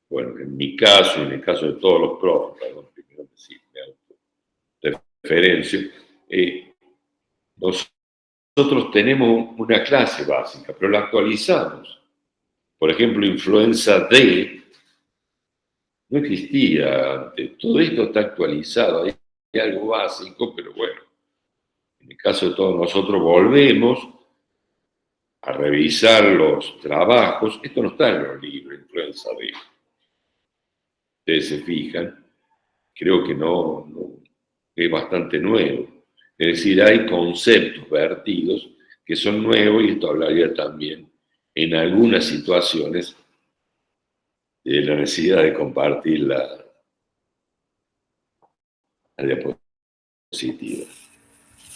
bueno, en mi caso y en el caso de todos los profes, perdón, primero que sí, me autorreferencio, nosotros tenemos una clase básica, pero la actualizamos. Por ejemplo, influenza D no existía antes. Todo esto está actualizado. Hay algo básico, pero bueno, en el caso de todos nosotros volvemos a revisar los trabajos. Esto no está en los libros, influenza D. Ustedes se fijan, creo que no es bastante nuevo. Es decir, hay conceptos vertidos que son nuevos y esto hablaría también en algunas situaciones de la necesidad de compartir la diapositiva,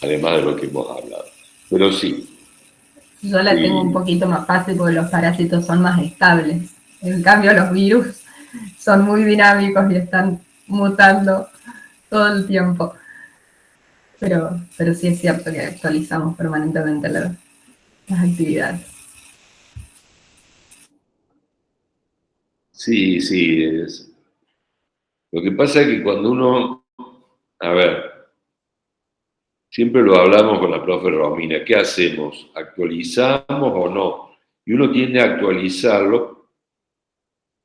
además de lo que hemos hablado. Pero sí. Yo la tengo un poquito más fácil porque los parásitos son más estables. En cambio, los virus son muy dinámicos y están mutando todo el tiempo. Pero sí es cierto que actualizamos permanentemente las actividades. Sí, sí. Lo que pasa es que cuando uno, a ver, siempre lo hablamos con la profe Romina, ¿qué hacemos? ¿Actualizamos o no? Y uno tiende a actualizarlo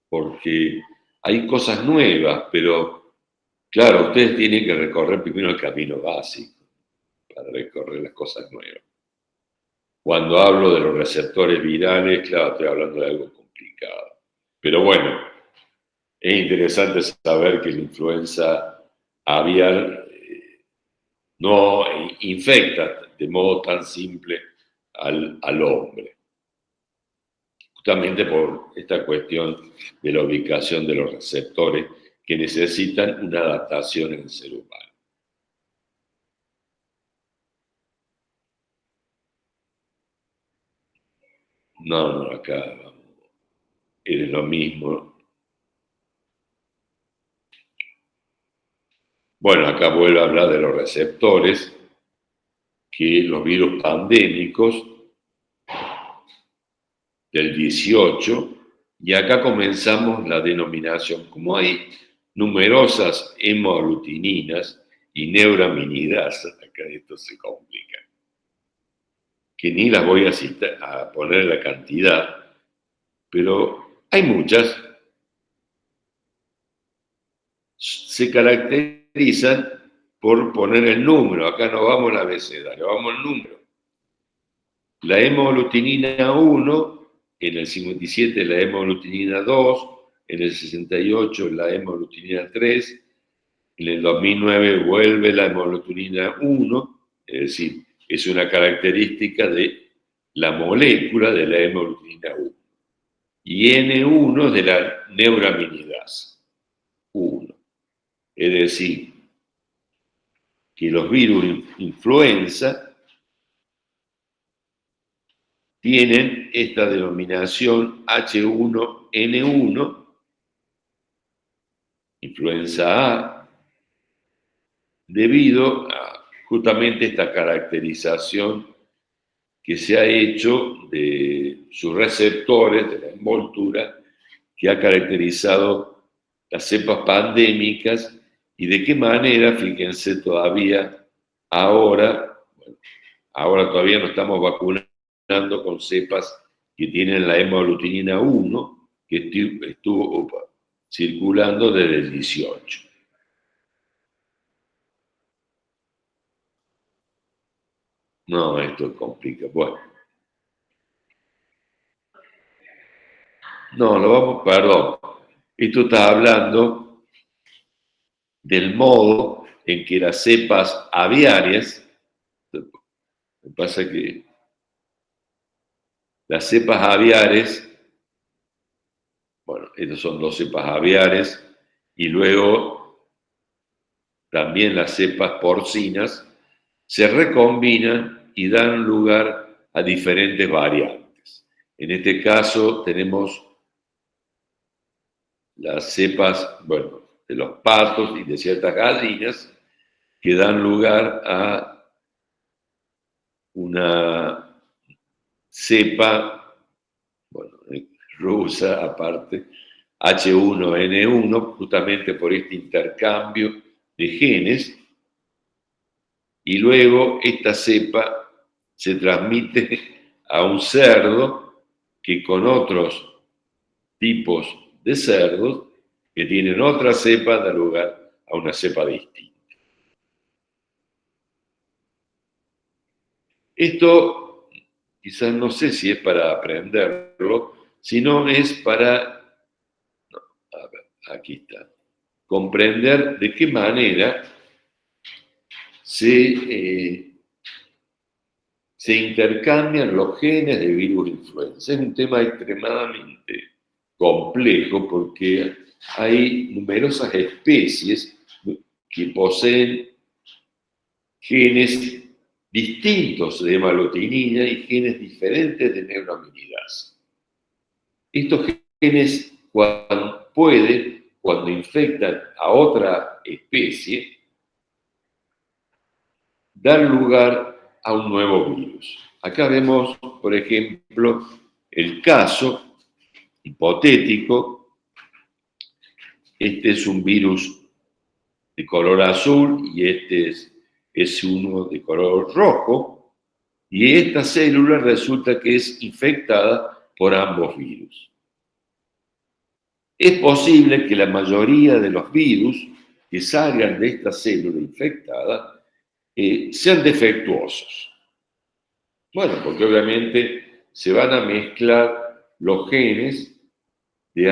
porque hay cosas nuevas, pero claro, ustedes tienen que recorrer primero el camino básico para recorrer las cosas nuevas. Cuando hablo de los receptores virales, claro, estoy hablando de algo complicado. Pero bueno, es interesante saber que la influenza aviar no infecta de modo tan simple al hombre, justamente por esta cuestión de la ubicación de los receptores que necesitan una adaptación en el ser humano. No, acá es lo mismo. Bueno, acá vuelvo a hablar de los receptores, que los virus pandémicos del 18, y acá comenzamos la denominación. Como hay numerosas hemoaglutininas y neuraminidasas, acá esto se complica, que ni las voy a citar, a poner la cantidad, pero hay muchas, se caracterizan por poner el número. Acá no vamos al abecedario, vamos al número. La hemoglutinina 1, en el 57 la hemoglutinina 2, en el 68 la hemoglutinina 3, en el 2009 vuelve la hemoglutinina 1, es decir, es una característica de la molécula de la hemoglutinina 1. Y N1 de la neuraminidasa 1. Es decir, que los virus influenza tienen esta denominación H1N1, influenza A, debido a justamente esta caracterización que se ha hecho de sus receptores, de la envoltura, que ha caracterizado las cepas pandémicas y de qué manera, fíjense, todavía ahora, bueno, ahora todavía no estamos vacunando con cepas que tienen la hemaglutinina 1, que estuvo circulando desde el 18. No, esto complica. Bueno, no, perdón. Esto está hablando del modo en que las cepas aviarias, me pasa que las cepas aviares, bueno, estas son dos cepas aviares, y luego también las cepas porcinas, se recombinan y dan lugar a diferentes variantes. En este caso tenemos las cepas, bueno, de los patos y de ciertas gallinas que dan lugar a una cepa, bueno, rusa aparte, H1N1, justamente por este intercambio de genes, y luego esta cepa se transmite a un cerdo que con otros tipos de cerdos que tienen otra cepa da lugar a una cepa distinta. Esto quizás no sé si es para aprenderlo, sino es para, no, a ver, aquí está, comprender de qué manera se intercambian los genes de virus influenza. Es un tema extremadamente complejo porque hay numerosas especies que poseen genes distintos de hemaglutinina y genes diferentes de neuraminidasa. Estos genes, cuando infectan a otra especie, dan lugar a un nuevo virus. Acá vemos, por ejemplo, el caso hipotético. Este es un virus de color azul y este es uno de color rojo, y esta célula resulta que es infectada por ambos virus. Es posible que la mayoría de los virus que salgan de esta célula infectada sean defectuosos. Bueno, porque obviamente se van a mezclar los genes de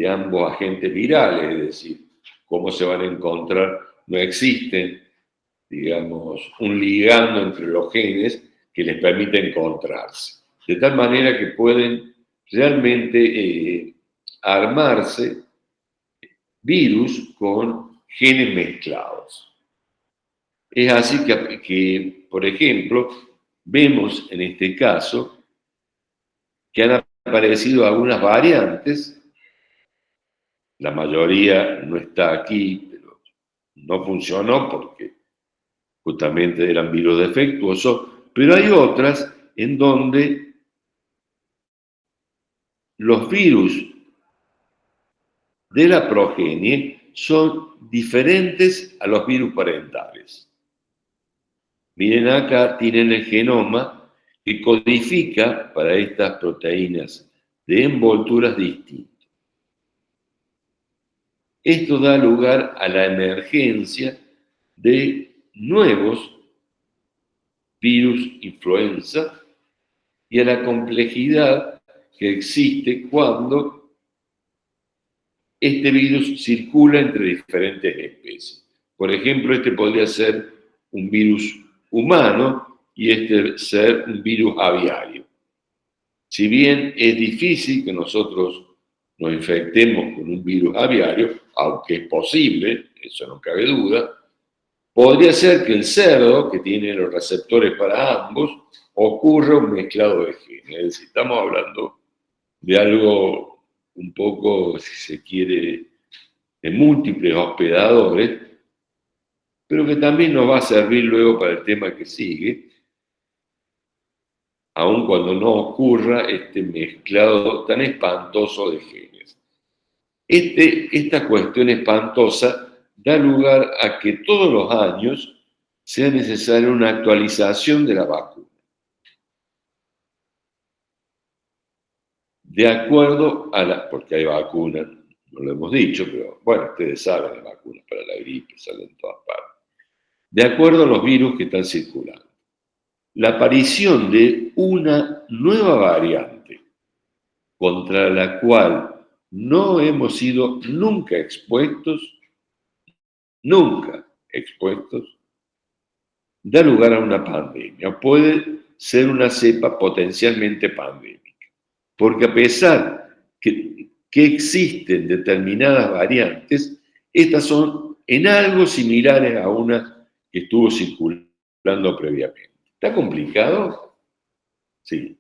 ambos agentes virales, es decir, cómo se van a encontrar. No existen, digamos, un ligando entre los genes que les permita encontrarse. De tal manera que pueden realmente armarse virus con genes mezclados. Es así que, por ejemplo, vemos en este caso que han aparecido algunas variantes. La mayoría no está aquí, pero no funcionó porque justamente eran virus defectuosos, pero hay otras en donde los virus de la progenie son diferentes a los virus parentales. Miren acá, tienen el genoma que codifica para estas proteínas de envolturas distintas. Esto da lugar a la emergencia de nuevos virus influenza y a la complejidad que existe cuando este virus circula entre diferentes especies. Por ejemplo, este podría ser un virus humano y este ser un virus aviario. Si bien es difícil que nosotros nos infectemos con un virus aviario, aunque es posible, eso no cabe duda, podría ser que el cerdo, que tiene los receptores para ambos, ocurra un mezclado de genes. Es decir, estamos hablando de algo un poco, si se quiere, de múltiples hospedadores pero que también nos va a servir luego para el tema que sigue, aun cuando no ocurra este mezclado tan espantoso de genes. Esta cuestión espantosa da lugar a que todos los años sea necesaria una actualización de la vacuna. De acuerdo a la, porque hay vacunas, no lo hemos dicho, pero bueno, ustedes saben, hay vacunas para la gripe, salen en todas partes. De acuerdo a los virus que están circulando. La aparición de una nueva variante contra la cual no hemos sido nunca expuestos, da lugar a una pandemia. Puede ser una cepa potencialmente pandémica. Porque a pesar que existen determinadas variantes, estas son en algo similares a una que estuvo circulando previamente. ¿Está complicado? Sí.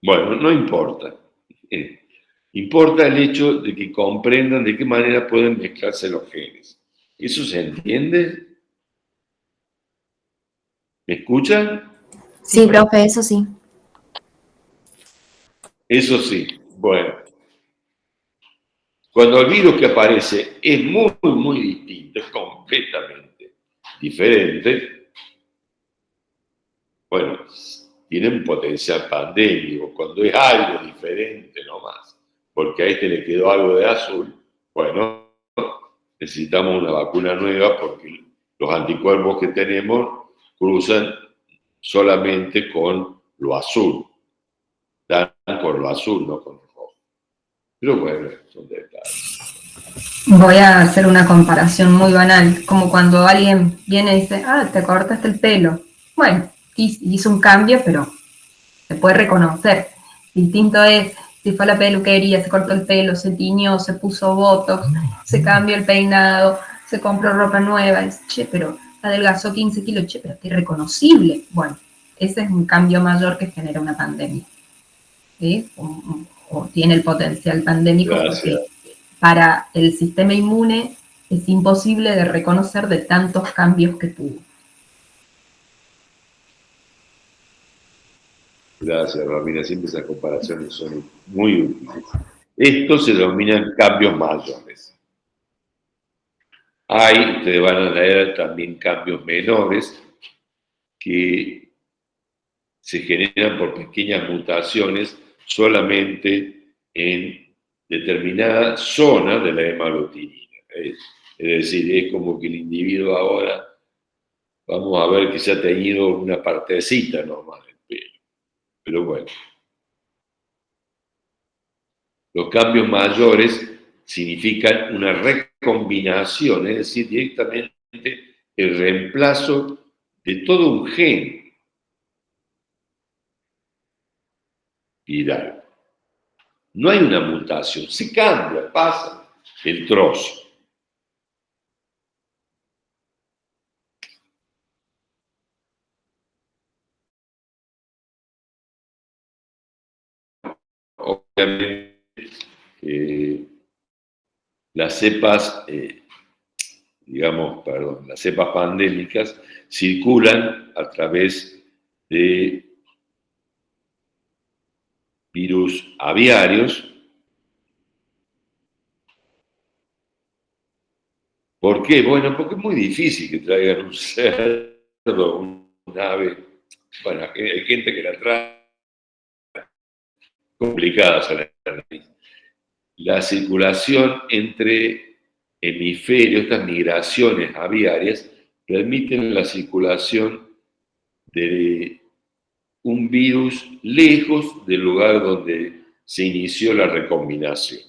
Bueno, no importa. Importa el hecho de que comprendan de qué manera pueden mezclarse los genes. ¿Eso se entiende? ¿Me escuchan? Sí, profe, eso sí. Eso sí. Bueno. Cuando el virus que aparece es muy, muy distinto, es completamente diferente, bueno, tiene un potencial pandémico. Cuando es algo diferente nomás, porque a este le quedó algo de azul, bueno, necesitamos una vacuna nueva porque los anticuerpos que tenemos cruzan solamente con lo azul. Dan con lo azul, no con lo rojo. Pero bueno, son detalles. Voy a hacer una comparación muy banal, como cuando alguien viene y dice, ah, te cortaste el pelo. Bueno, hizo un cambio, pero se puede reconocer. Distinto es si fue a la peluquería, se cortó el pelo, se tiñó, se puso botox, se cambió el peinado, se compró ropa nueva, es, che, pero adelgazó 15 kilos, che, pero qué irreconocible. Bueno, ese es un cambio mayor que genera una pandemia. ¿Sí? O tiene el potencial pandémico. Gracias. Porque para el sistema inmune es imposible de reconocer de tantos cambios que tuvo. Gracias, Romina. Siempre esas comparaciones son muy útiles. Estos se denominan cambios mayores. Ustedes van a leer también cambios menores que se generan por pequeñas mutaciones solamente en determinada zona de la hemaglutinina. Es decir, es como que el individuo ahora, vamos a ver que se ha teñido una partecita nomás del pelo. Pero bueno. Los cambios mayores significan una recombinación, es decir, directamente el reemplazo de todo un gen viral. No hay una mutación, se cambia, pasa el trozo. Obviamente, las cepas, las cepas pandémicas circulan a través de virus aviarios. ¿Por qué? Bueno, porque es muy difícil que traigan un cerdo, un ave. Bueno, hay gente que la trae complicadas a la nariz. La circulación entre hemisferios, estas migraciones aviarias, permiten la circulación de un virus lejos del lugar donde se inició la recombinación.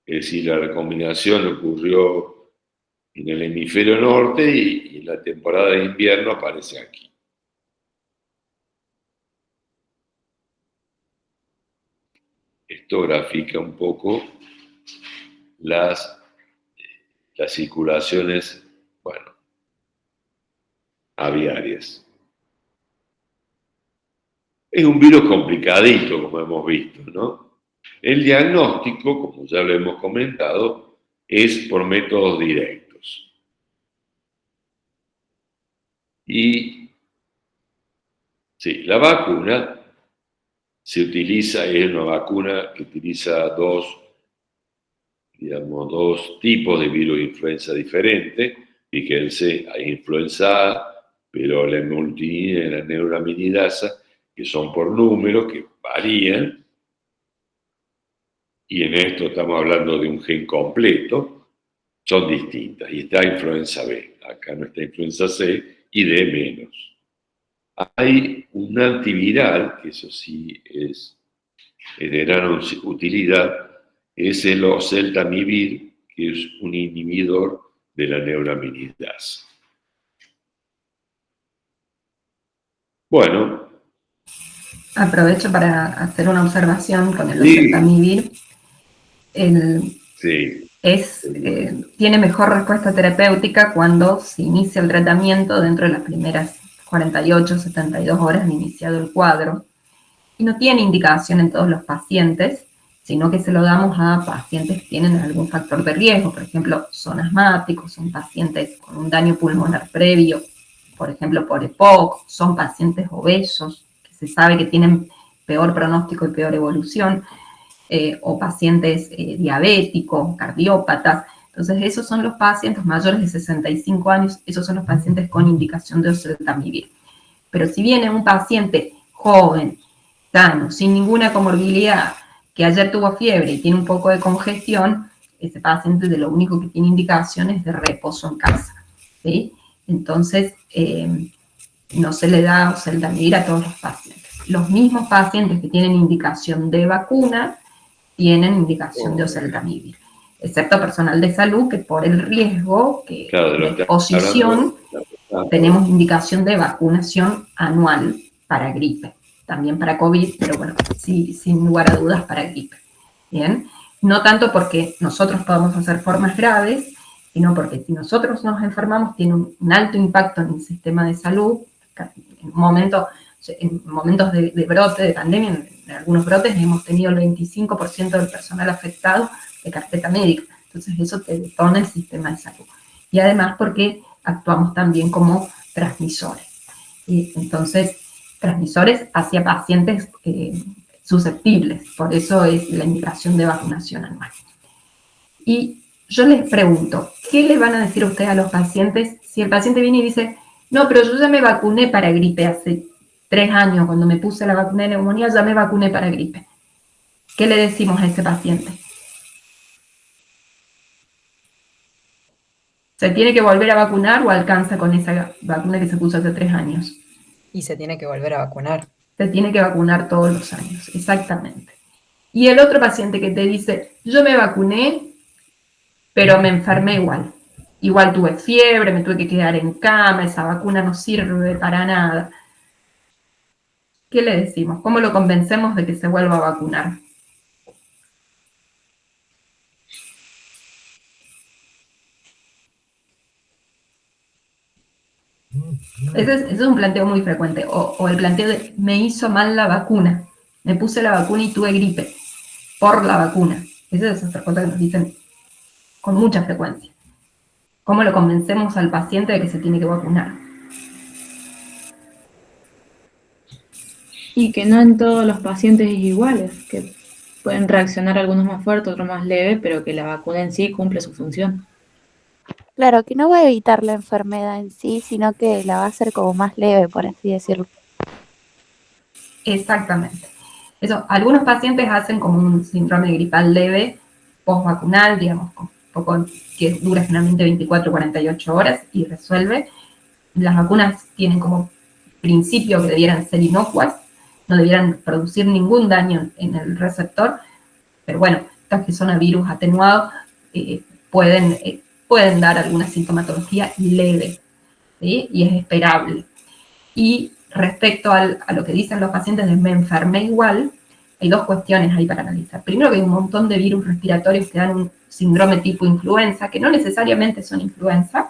Es decir, la recombinación ocurrió en el hemisferio norte y en la temporada de invierno aparece aquí. Esto grafica un poco las circulaciones, aviarias. Es un virus complicadito, como hemos visto, ¿no? El diagnóstico, como ya lo hemos comentado, es por métodos directos. Y sí, la vacuna se utiliza, es una vacuna que utiliza dos tipos de virus de influenza diferentes. Fíjense, hay influenza A, pero la multinina y la neuraminidasa, que son por números, que varían, y en esto estamos hablando de un gen completo, son distintas. Y está influenza B, acá no está influenza C, y D menos. Hay un antiviral, que eso sí es de gran utilidad, es el oseltamivir, que es un inhibidor de la neuraminidasa. Bueno. Aprovecho para hacer una observación con el Sí. oseltamivir. Sí. Tiene mejor respuesta terapéutica cuando se inicia el tratamiento dentro de las primeras 48, 72 horas de iniciado el cuadro. Y no tiene indicación en todos los pacientes, sino que se lo damos a pacientes que tienen algún factor de riesgo. Por ejemplo, son asmáticos, son pacientes con un daño pulmonar previo, por ejemplo, por EPOC, son pacientes obesos, que se sabe que tienen peor pronóstico y peor evolución, o pacientes diabéticos, cardiópatas. Entonces, esos son los pacientes mayores de 65 años, esos son los pacientes con indicación de oseltamivir. Pero si viene un paciente joven, sano, sin ninguna comorbilidad, que ayer tuvo fiebre y tiene un poco de congestión, ese paciente de lo único que tiene indicación es de reposo en casa, ¿sí? Entonces, no se le da oseltamivir a todos los pacientes. Los mismos pacientes que tienen indicación de vacuna tienen indicación de oseltamivir, excepto personal de salud que por el riesgo de exposición tenemos indicación de vacunación anual para gripe, también para COVID, pero bueno, sí, sin lugar a dudas para gripe. Bien, no tanto porque nosotros podamos hacer formas graves, sino porque si nosotros nos enfermamos tiene un alto impacto en el sistema de salud. En momentos de brote, de pandemia, en algunos brotes hemos tenido el 25% del personal afectado de carpeta médica. Entonces eso te detona el sistema de salud. Y además porque actuamos también como transmisores. Y entonces, transmisores hacia pacientes susceptibles. Por eso es la indicación de vacunación anual. Y yo les pregunto, ¿qué le van a decir ustedes a los pacientes si el paciente viene y dice, no, pero yo ya me vacuné para gripe hace 3 años, cuando me puse la vacuna de neumonía, ya me vacuné para gripe? ¿Qué le decimos a ese paciente? ¿Se tiene que volver a vacunar o alcanza con esa vacuna que se puso hace 3 años? Y se tiene que volver a vacunar. Se tiene que vacunar todos los años, exactamente. Y el otro paciente que te dice, yo me vacuné, pero me enfermé igual. Igual tuve fiebre, me tuve que quedar en cama, esa vacuna no sirve para nada. ¿Qué le decimos? ¿Cómo lo convencemos de que se vuelva a vacunar? Ese es un planteo muy frecuente. O el planteo de, me hizo mal la vacuna. Me puse la vacuna y tuve gripe por la vacuna. Esa es otra cosa que nos dicen con mucha frecuencia. ¿Cómo lo convencemos al paciente de que se tiene que vacunar? Y que no en todos los pacientes es iguales, que pueden reaccionar algunos más fuertes, otros más leve, pero que la vacuna en sí cumple su función. Claro, que no va a evitar la enfermedad en sí, sino que la va a hacer como más leve, por así decirlo. Exactamente. Eso, algunos pacientes hacen como un síndrome gripal leve post-vacunal, digamos, un poco que dura generalmente 24 o 48 horas y resuelve. Las vacunas tienen como principio que debieran ser inocuas, no debieran producir ningún daño en el receptor, pero bueno, estos que son a virus atenuados pueden dar alguna sintomatología leve, ¿sí? Y es esperable. Y respecto a lo que dicen los pacientes de me enfermé igual, hay 2 cuestiones ahí para analizar. Primero, que hay un montón de virus respiratorios que dan un síndrome tipo influenza, que no necesariamente son influenza,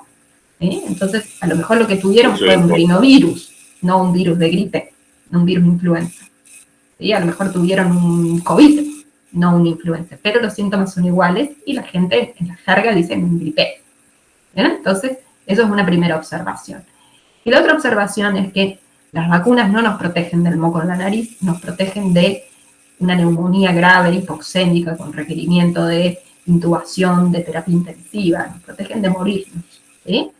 ¿sí? Entonces, a lo mejor lo que tuvieron fue un rinovirus, no un virus de gripe, no un virus de influenza. ¿Sí? A lo mejor tuvieron un COVID, no una influenza, pero los síntomas son iguales y la gente en la jerga dice me gripé. ¿Bien? Entonces, eso es una primera observación. Y la otra observación es que las vacunas no nos protegen del moco en la nariz, nos protegen de una neumonía grave, hipoxémica, con requerimiento de intubación, de terapia intensiva, nos protegen de morirnos, ¿sí?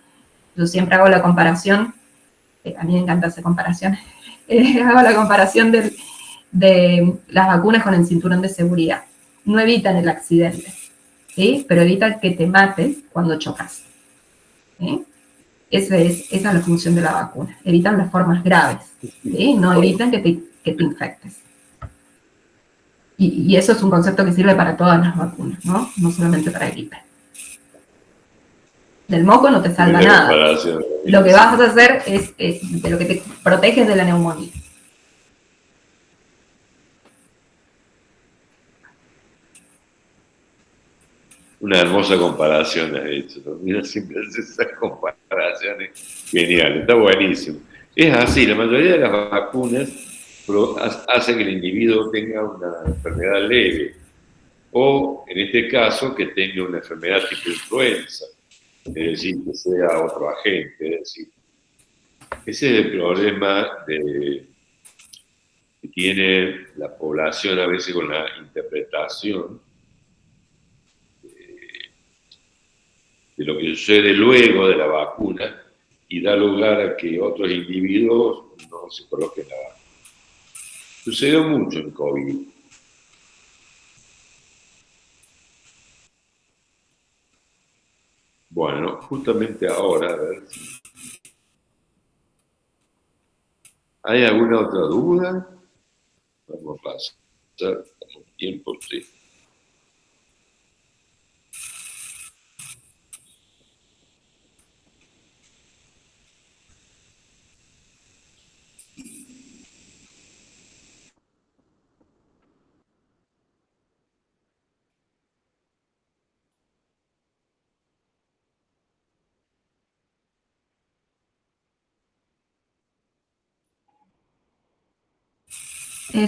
Yo siempre hago la comparación, a mí me encanta hacer comparaciones, hago la comparación de las vacunas con el cinturón de seguridad. No evitan el accidente, ¿sí? Pero evitan que te mates cuando chocas, ¿sí? Esa es la función de la vacuna. Evitan las formas graves, ¿sí? No evitan que te infectes. Y eso es un concepto que sirve para todas las vacunas, ¿no? No solamente para gripe. Del moco no te salva nada. Lo que vas a hacer es de lo que te protege de la neumonía. Una hermosa comparación has hecho. Mira, siempre haces esas comparaciones. Genial, está buenísimo. Es así, la mayoría de las vacunas hacen que el individuo tenga una enfermedad leve, o en este caso que tenga una enfermedad tipo influenza, es decir, que sea otro agente. Es decir, ese es el problema que tiene la población a veces con la interpretación de lo que sucede luego de la vacuna y da lugar a que otros individuos no se coloquen la vacuna. Sucedió mucho en COVID. Bueno, justamente ahora, a ver si hay alguna otra duda. Vamos a pasar como tiempo, sí.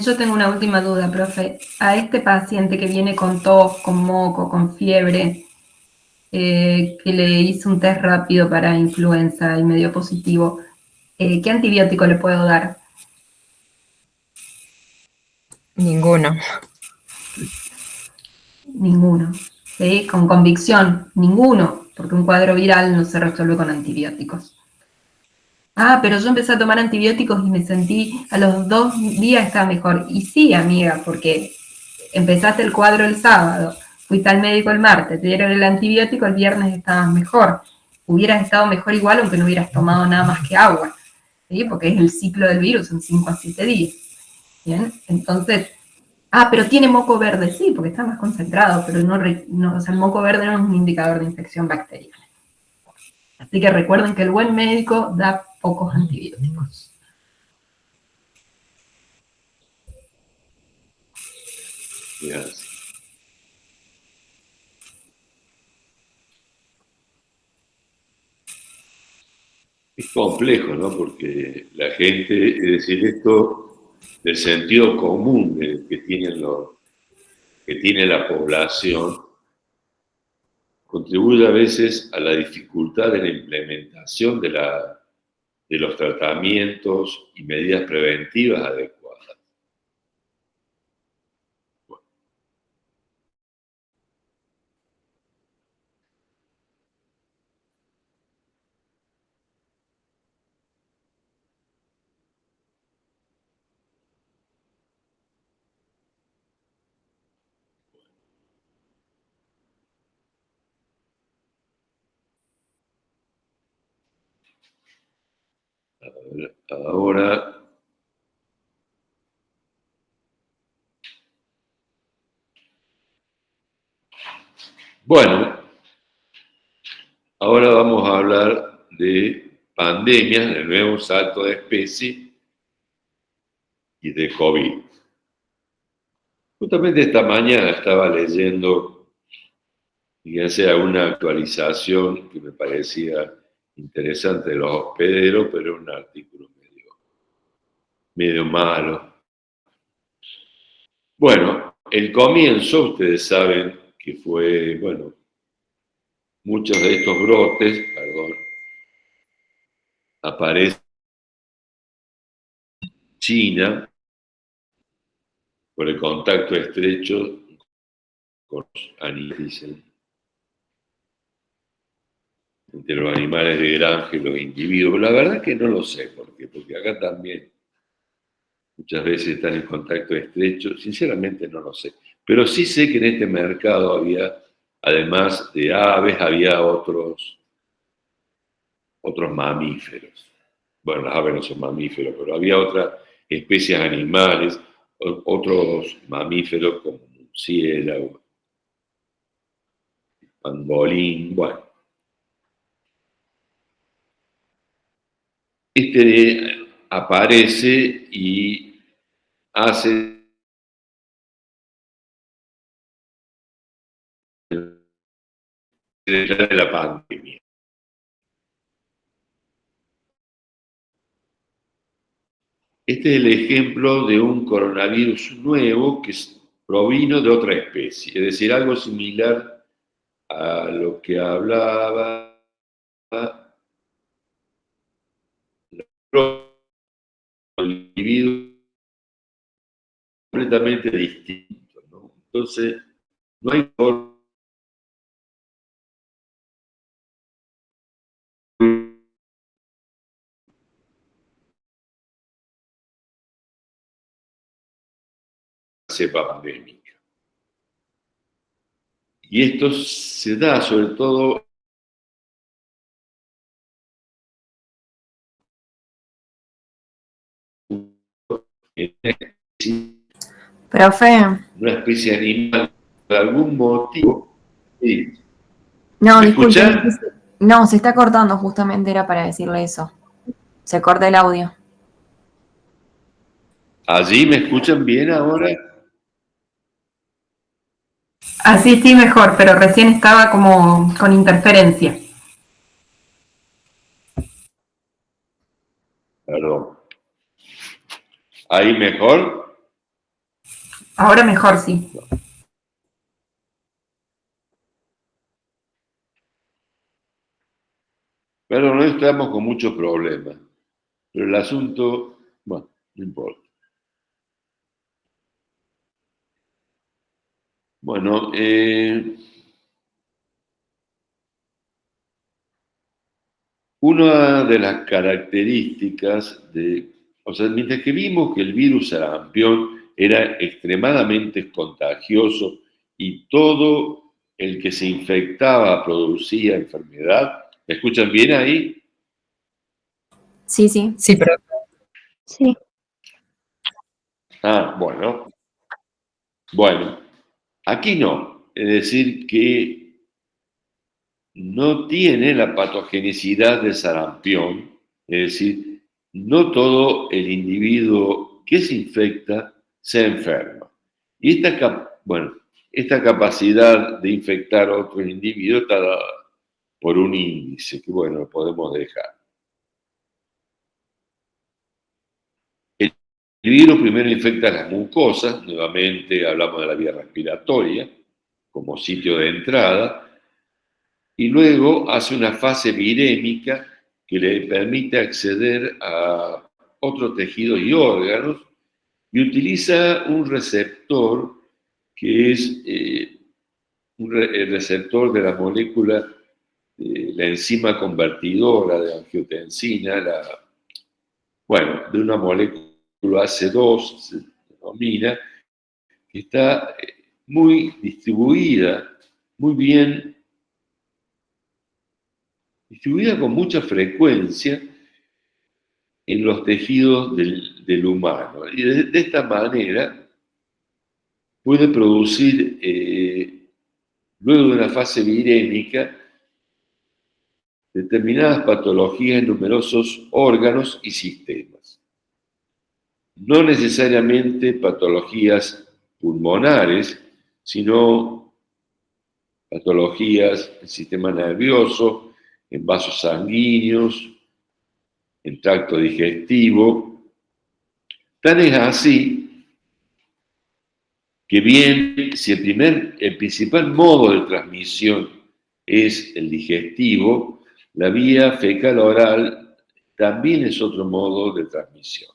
Yo tengo una última duda, profe. A este paciente que viene con tos, con moco, con fiebre, que le hice un test rápido para influenza y me dio positivo, ¿qué antibiótico le puedo dar? Ninguno. Ninguno. ¿Sí? Con convicción, ninguno, porque un cuadro viral no se resuelve con antibióticos. Ah, pero yo empecé a tomar antibióticos y me sentí, a los 2 días estaba mejor. Y sí, amiga, porque empezaste el cuadro el sábado, fuiste al médico el martes, te dieron el antibiótico, el viernes estabas mejor. Hubieras estado mejor igual aunque no hubieras tomado nada más que agua, ¿sí? Porque es el ciclo del virus en 5 a 7 días. ¿Bien? Entonces, pero tiene moco verde, sí, porque está más concentrado, pero no, o sea, el moco verde no es un indicador de infección bacteriana. Así que recuerden que el buen médico da pocos antibióticos. Yes. Es complejo, ¿no? Porque la gente, es decir, esto del sentido común que tiene la población, contribuye a veces a la dificultad de la implementación de los tratamientos y medidas preventivas adecuadas. Ahora, bueno, ahora vamos a hablar de pandemias, del nuevo salto de especie y de COVID. Justamente esta mañana estaba leyendo, fíjense, una actualización que me parecía interesante de los hospederos, pero un artículo medio malo. Bueno, el comienzo, ustedes saben que fue, bueno, muchos de estos brotes, aparecen en China por el contacto estrecho con los animales, entre los animales de granja y los individuos. Pero la verdad es que no lo sé por qué, porque acá también muchas veces están en contacto estrecho. Sinceramente no lo sé. Pero sí sé que en este mercado había, además de aves, había otros mamíferos. Bueno, las aves no son mamíferos, pero había otras especies animales, otros mamíferos como murciélago, pangolín, bueno. Este aparece y hace de la pandemia. Este es el ejemplo de un coronavirus nuevo que provino de otra especie, es decir, algo similar a lo que hablaba el individuo completamente distinto, ¿no? Entonces, no hay forma de cepa pandémica. Y esto se da sobre todo en Profe, una especie animal, por algún motivo. Sí. no, ¿Me disculpe. escuchan? No, se está cortando, justamente era para decirle eso. Se corta el audio. ¿Allí me escuchan bien ahora? Así sí mejor, pero recién estaba como con interferencia. Perdón. ¿Ahí mejor? Ahora mejor sí. Pero no estamos con muchos problemas. Pero el asunto, bueno, no importa. Bueno, una de las características o sea, mientras que vimos que el virus sarampión era extremadamente contagioso y todo el que se infectaba producía enfermedad, ¿me escuchan bien ahí? Sí, sí. Sí, pero Sí. Ah, bueno, aquí no. Es decir, que no tiene la patogenicidad de sarampión, es decir, no todo el individuo que se infecta se enferma. Y esta capacidad de infectar a otro individuo está dada por un índice que, bueno, lo podemos dejar. El virus primero infecta las mucosas, nuevamente hablamos de la vía respiratoria como sitio de entrada, y luego hace una fase virémica que le permite acceder a otros tejidos y órganos y utiliza un receptor que es el receptor de la molécula, la enzima convertidora de angiotensina, de una molécula AC2 se denomina, que está muy distribuida, muy bien distribuida con mucha frecuencia en los tejidos del humano. Y de esta manera puede producir, luego de una fase virémica, determinadas patologías en numerosos órganos y sistemas. No necesariamente patologías pulmonares, sino patologías del sistema nervioso, en vasos sanguíneos, en tracto digestivo. Tan es así que bien, si el principal modo de transmisión es el digestivo, la vía fecal oral también es otro modo de transmisión.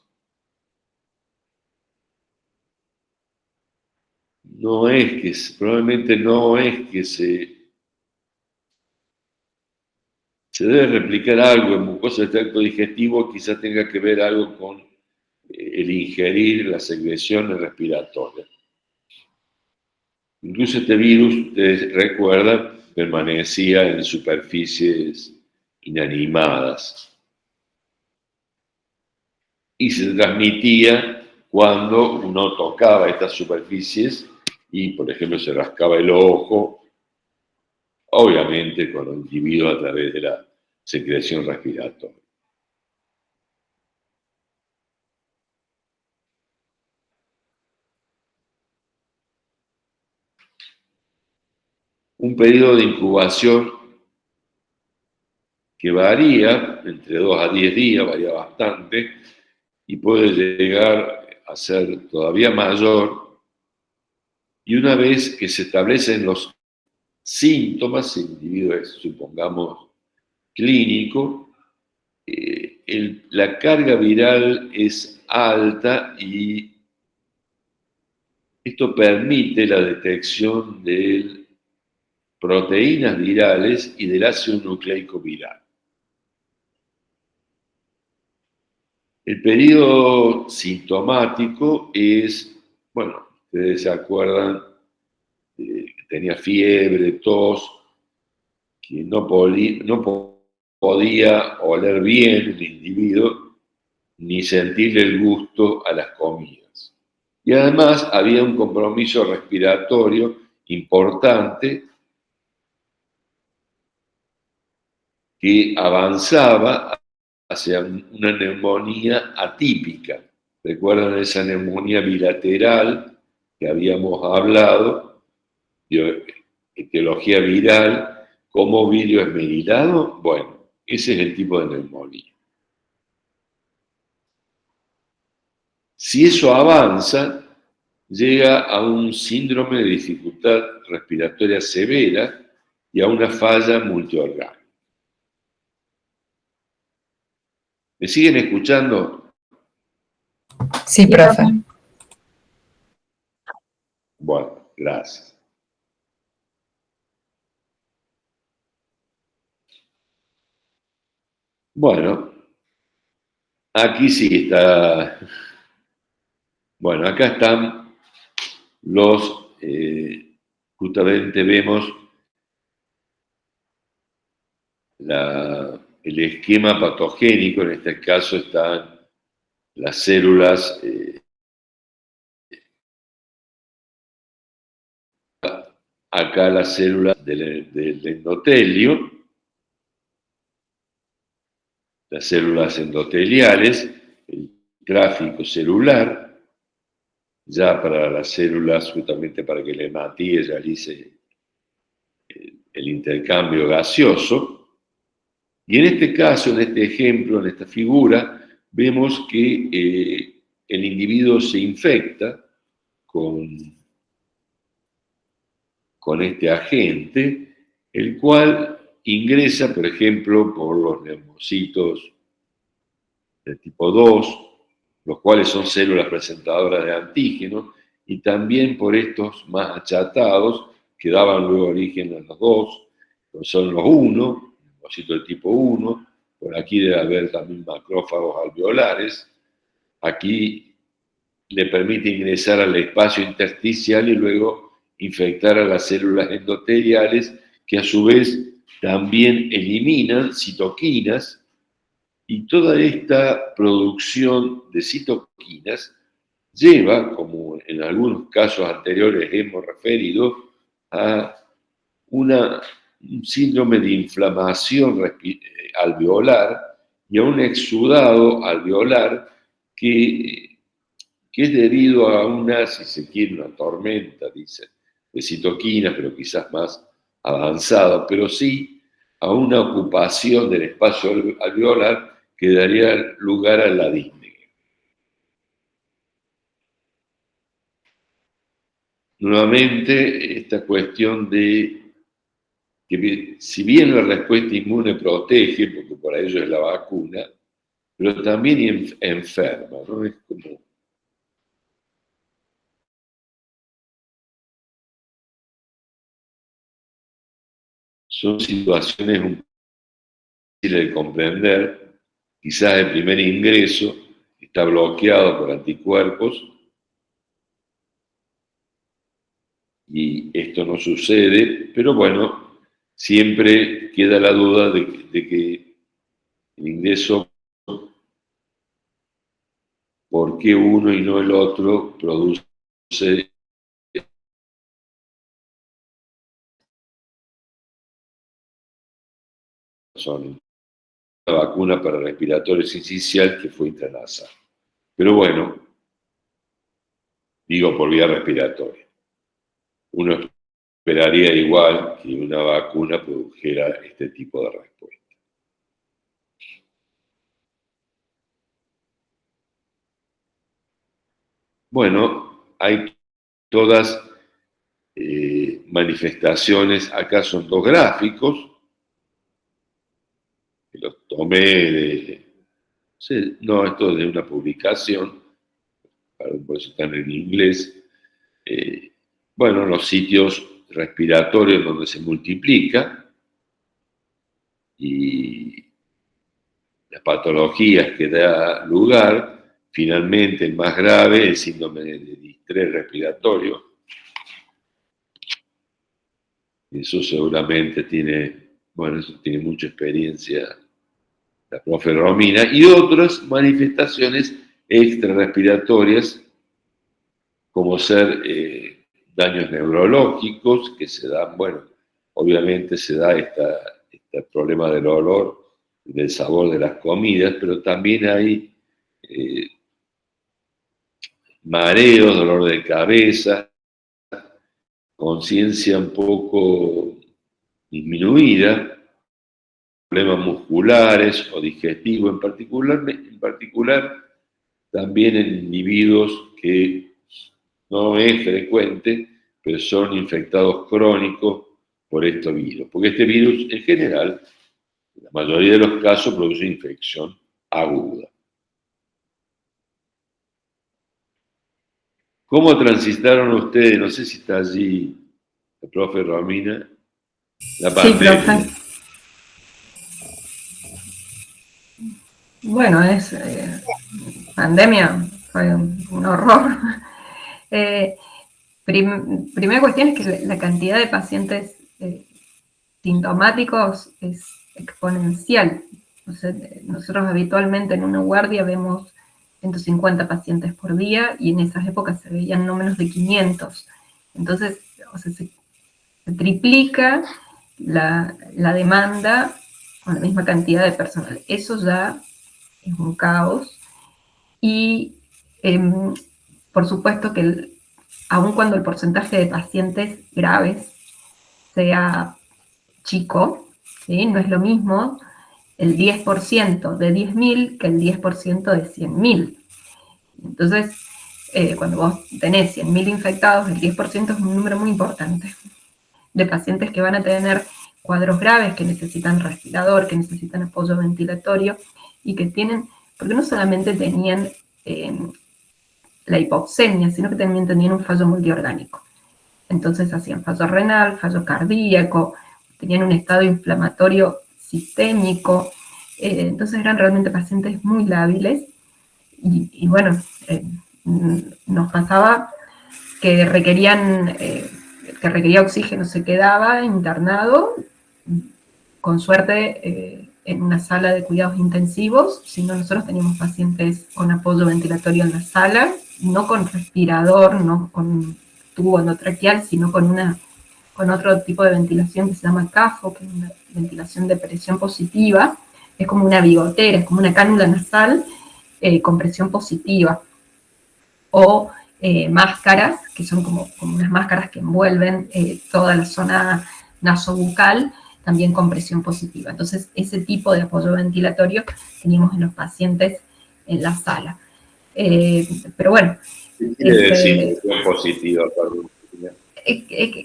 Probablemente no es que se debe replicar algo en mucosa del tracto digestivo, quizás tenga que ver algo con el ingerir las secreciones respiratorias. Incluso este virus, ustedes recuerdan, permanecía en superficies inanimadas y se transmitía cuando uno tocaba estas superficies y, por ejemplo, se rascaba el ojo, obviamente con el individuo a través de la secreción respiratoria. Un periodo de incubación que varía entre 2 a 10 días, varía bastante, y puede llegar a ser todavía mayor. Y una vez que se establecen los síntomas, el individuo es, supongamos, clínico, la carga viral es alta y esto permite la detección de proteínas virales y del ácido nucleico viral. El periodo sintomático es, bueno, ustedes se acuerdan, que tenía fiebre, tos, que no podía oler bien el individuo ni sentirle el gusto a las comidas. Y además había un compromiso respiratorio importante que avanzaba hacia una neumonía atípica. ¿Recuerdan esa neumonía bilateral que habíamos hablado? Etiología viral, ¿cómo vidrio esmerilado? Bueno, ese es el tipo de neumonía. Si eso avanza, llega a un síndrome de dificultad respiratoria severa y a una falla multiorgánica. ¿Me siguen escuchando? Sí, profe. Bueno, gracias. Bueno, aquí sí está. Bueno, acá están justamente vemos el esquema patogénico. En este caso están las células, acá las células del endotelio, las células endoteliales, el tráfico celular, ya para las células, justamente para que el hematíes realice el intercambio gaseoso. Y en este caso, en este ejemplo, en esta figura, vemos que el individuo se infecta con este agente, el cual ingresa, por ejemplo, por los neumocitos de tipo 2, los cuales son células presentadoras de antígenos, y también por estos más achatados, que daban luego origen a los dos, que son los 1, neumocitos de tipo 1, por aquí debe haber también macrófagos alveolares, aquí le permite ingresar al espacio intersticial y luego infectar a las células endoteliales, que a su vez también eliminan citoquinas, y toda esta producción de citoquinas lleva, como en algunos casos anteriores hemos referido, a un síndrome de inflamación alveolar y a un exudado alveolar que es debido a una, si se quiere, una tormenta, dicen, de citoquinas, pero quizás más avanzada, pero sí a una ocupación del espacio alveolar que daría lugar a la disnea. nuevamente esta cuestión de que si bien la respuesta inmune protege, porque para ello es la vacuna, pero también enferma, ¿no? Es como... Son situaciones un difíciles de comprender. Quizás el primer ingreso está bloqueado por anticuerpos y esto no sucede, pero bueno, siempre queda la duda de que el ingreso, por qué uno y no el otro, produce son la vacuna para respiratorio sincicial que fue intranasal. Pero bueno, digo por vía respiratoria. Uno esperaría igual que una vacuna produjera este tipo de respuesta. Bueno, hay todas manifestaciones, acá son dos gráficos, que los tomé de, no, esto es de una publicación, por eso están en inglés. Bueno, los sitios respiratorios donde se multiplica y las patologías que da lugar, finalmente el más grave, el síndrome de distrés respiratorio. Eso seguramente tiene, bueno, eso tiene mucha experiencia la profe Romina, y otras manifestaciones extrarrespiratorias, como ser daños neurológicos que se dan, bueno, obviamente se da este problema del olor y del sabor de las comidas, pero también hay mareos, dolor de cabeza, conciencia un poco disminuida, problemas musculares o digestivos, en particular también en individuos que no es frecuente, pero son infectados crónicos por este virus. Porque este virus, en general, en la mayoría de los casos, produce infección aguda. ¿Cómo transitaron ustedes? No sé si está allí la profe Romina, la pandemia. Sí, profe. Bueno, pandemia fue un horror. Primera cuestión es que la cantidad de pacientes sintomáticos es exponencial. O sea, nosotros habitualmente en una guardia vemos 150 pacientes por día y en esas épocas se veían no menos de 500. Entonces, o sea, se triplica la demanda con la misma cantidad de personal. Eso ya es un caos. Y por supuesto que aun cuando el porcentaje de pacientes graves sea chico, ¿sí? No es lo mismo el 10% de 10.000 que el 10% de 100.000. Entonces, cuando vos tenés 100.000 infectados, el 10% es un número muy importante de pacientes que van a tener cuadros graves, que necesitan respirador, que necesitan apoyo ventilatorio, y que tienen, porque no solamente tenían la hipoxemia, sino que también tenían un fallo multiorgánico. Entonces hacían fallo renal, fallo cardíaco, tenían un estado inflamatorio sistémico, entonces eran realmente pacientes muy lábiles, y bueno, nos pasaba que requería oxígeno, se quedaba internado, con suerte en una sala de cuidados intensivos, si no nosotros teníamos pacientes con apoyo ventilatorio en la sala, no con respirador, no con tubo endotraqueal, sino con otro tipo de ventilación que se llama CAFO, que es una ventilación de presión positiva, es como una bigotera, es como una cánula nasal con presión positiva, o máscaras, que son como unas máscaras que envuelven toda la zona nasobucal, también con presión positiva. Entonces, ese tipo de apoyo ventilatorio teníamos en los pacientes en la sala. Pero bueno. ¿Qué quiere decir presión positiva, perdón?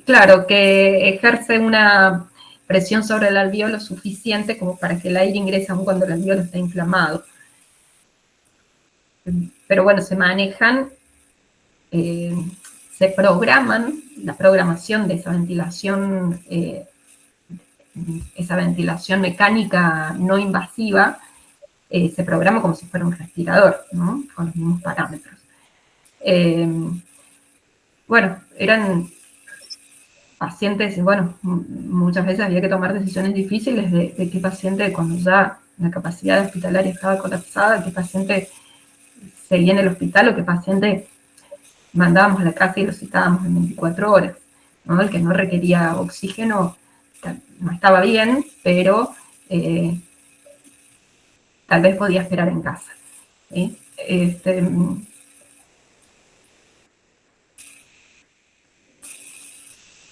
Claro, que ejerce una presión sobre el alveolo suficiente como para que el aire ingrese aún cuando el alveolo está inflamado. Pero bueno, se manejan, se programan, la programación de esa ventilación mecánica no invasiva, se programa como si fuera un respirador, ¿no? Con los mismos parámetros. Bueno, eran pacientes, bueno, muchas veces había que tomar decisiones difíciles de qué paciente, cuando ya la capacidad hospitalaria estaba colapsada, qué paciente seguía en el hospital o qué paciente mandábamos a la casa y lo citábamos en 24 horas, ¿no? El que no requería oxígeno no estaba bien, pero tal vez podía esperar en casa, ¿sí?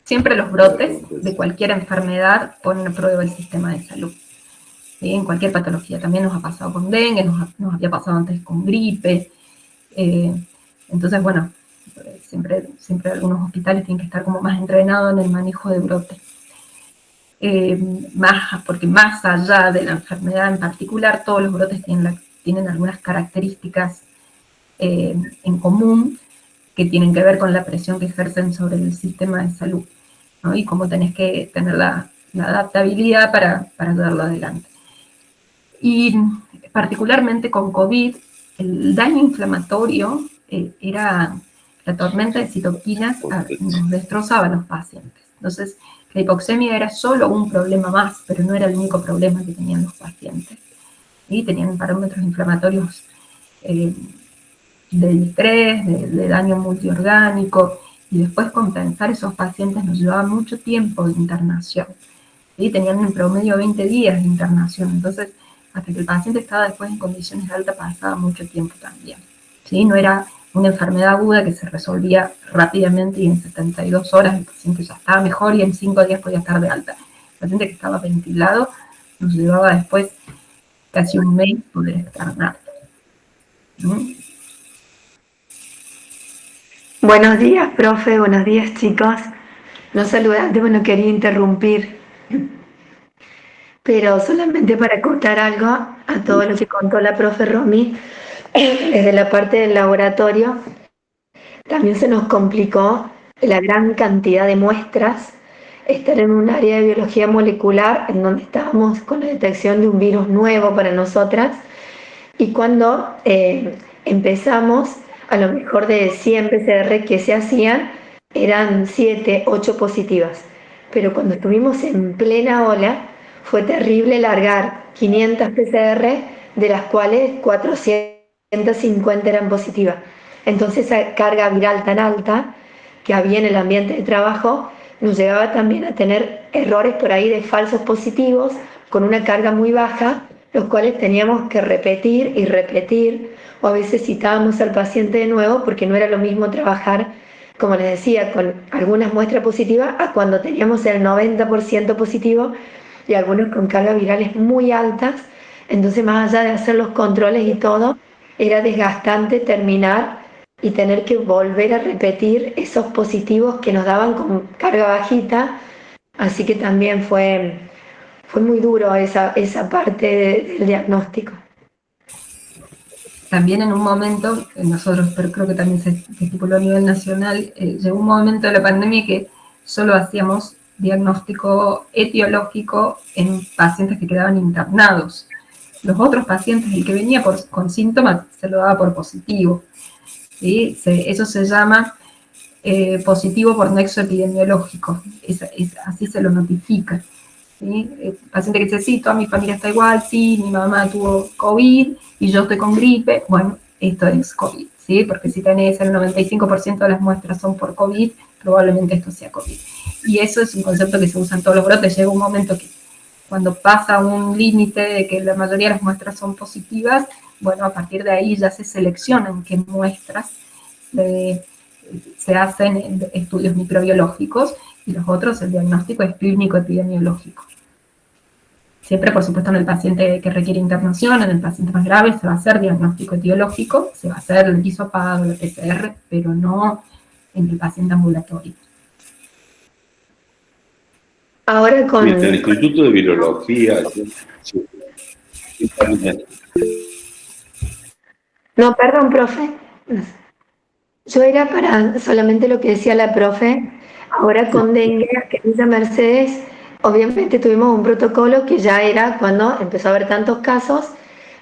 Siempre los brotes de cualquier enfermedad ponen a prueba el sistema de salud, ¿sí? En cualquier patología. También nos ha pasado con dengue, nos había pasado antes con gripe. Entonces, bueno, siempre algunos hospitales tienen que estar como más entrenados en el manejo de brotes. Porque más allá de la enfermedad en particular, todos los brotes tienen algunas características en común que tienen que ver con la presión que ejercen sobre el sistema de salud, ¿no? Y cómo tenés que tener la adaptabilidad para llevarlo adelante. Y particularmente con COVID, el daño inflamatorio era la tormenta de citoquinas, nos destrozaba a los pacientes. Entonces, la hipoxemia era solo un problema más, pero no era el único problema que tenían los pacientes. Y tenían parámetros inflamatorios de estrés, de daño multiorgánico, y después compensar esos pacientes nos llevaba mucho tiempo de internación. ¿Sí? Tenían en promedio 20 días de internación, entonces hasta que el paciente estaba después en condiciones de alta pasaba mucho tiempo también. ¿Sí? No era una enfermedad aguda que se resolvía rápidamente y en 72 horas el paciente ya estaba mejor y en 5 días podía estar de alta. El paciente que estaba ventilado nos llevaba después casi un mes poder externar. ¿Sí? Buenos días, profe. Buenos días, chicos. No saludante, bueno, quería interrumpir, pero solamente para acotar algo a todo lo que contó la profe Romy, desde la parte del laboratorio, también se nos complicó la gran cantidad de muestras, estar en un área de biología molecular en donde estábamos con la detección de un virus nuevo para nosotras, y cuando empezamos, a lo mejor de 100 PCR que se hacían, eran 7, 8 positivas. Pero cuando estuvimos en plena ola, fue terrible largar 500 PCR, de las cuales 450 eran positivas. Entonces esa carga viral tan alta que había en el ambiente de trabajo nos llevaba también a tener errores por ahí de falsos positivos con una carga muy baja, los cuales teníamos que repetir y repetir, o a veces citábamos al paciente de nuevo porque no era lo mismo trabajar, como les decía, con algunas muestras positivas a cuando teníamos el 90% positivo y algunos con cargas virales muy altas. Entonces, más allá de hacer los controles y todo, era desgastante terminar y tener que volver a repetir esos positivos que nos daban con carga bajita, así que también fue muy duro esa parte del diagnóstico. También en un momento, nosotros, pero creo que también se estipuló a nivel nacional, llegó un momento de la pandemia que solo hacíamos diagnóstico etiológico en pacientes que quedaban internados. Los otros pacientes, el que venía con síntomas, se lo daba por positivo. ¿Sí? Eso se llama positivo por nexo epidemiológico, así se lo notifica. ¿Sí? El paciente que dice, sí, toda mi familia está igual, sí, mi mamá tuvo COVID y yo estoy con gripe, bueno, esto es COVID, ¿sí? Porque si tenés el 95% de las muestras son por COVID, probablemente esto sea COVID. Y eso es un concepto que se usa en todos los brotes. Llega un momento que cuando pasa un límite de que la mayoría de las muestras son positivas, bueno, a partir de ahí ya se seleccionan qué muestras se hacen estudios microbiológicos y los otros, el diagnóstico es clínico epidemiológico. Siempre, por supuesto, en el paciente que requiere internación, en el paciente más grave, se va a hacer diagnóstico etiológico, se va a hacer el hisopado, el PCR, pero no en el paciente ambulatorio. Ahora Y en el Instituto de Virología, sí, No, perdón, profe. Yo era para solamente lo que decía la profe. Ahora con dengue, que en Villa Mercedes, obviamente tuvimos un protocolo que ya era cuando empezó a haber tantos casos,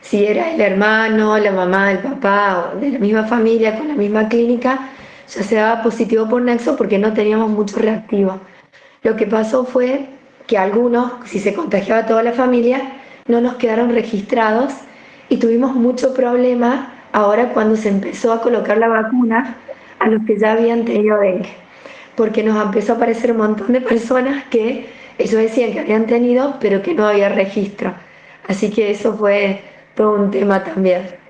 si era el hermano, la mamá, el papá, o de la misma familia, con la misma clínica, ya se daba positivo por nexo porque no teníamos mucho reactivo. Lo que pasó fue que algunos, si se contagiaba toda la familia, no nos quedaron registrados y tuvimos mucho problema ahora cuando se empezó a colocar la vacuna a los que ya habían tenido dengue, porque nos empezó a aparecer un montón de personas que ellos decían que habían tenido, pero que no había registro. Así que eso fue todo un tema también.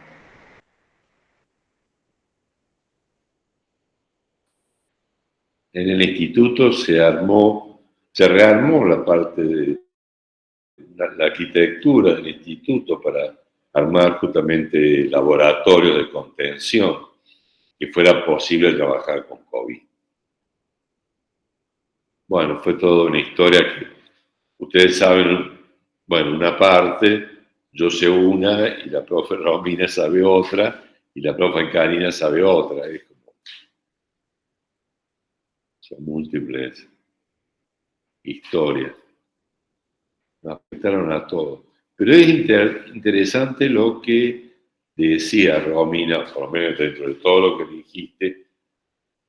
en el instituto se rearmó la parte de la arquitectura del instituto para armar justamente laboratorios de contención que fuera posible trabajar con COVID. Bueno, fue toda una historia que ustedes saben, bueno, una parte, yo sé una y la profe Romina sabe otra y la profe Karina sabe otra. Es como, son múltiples historias. Nos afectaron a todos. Pero es interesante lo que decía Romina, por lo menos dentro de todo lo que dijiste.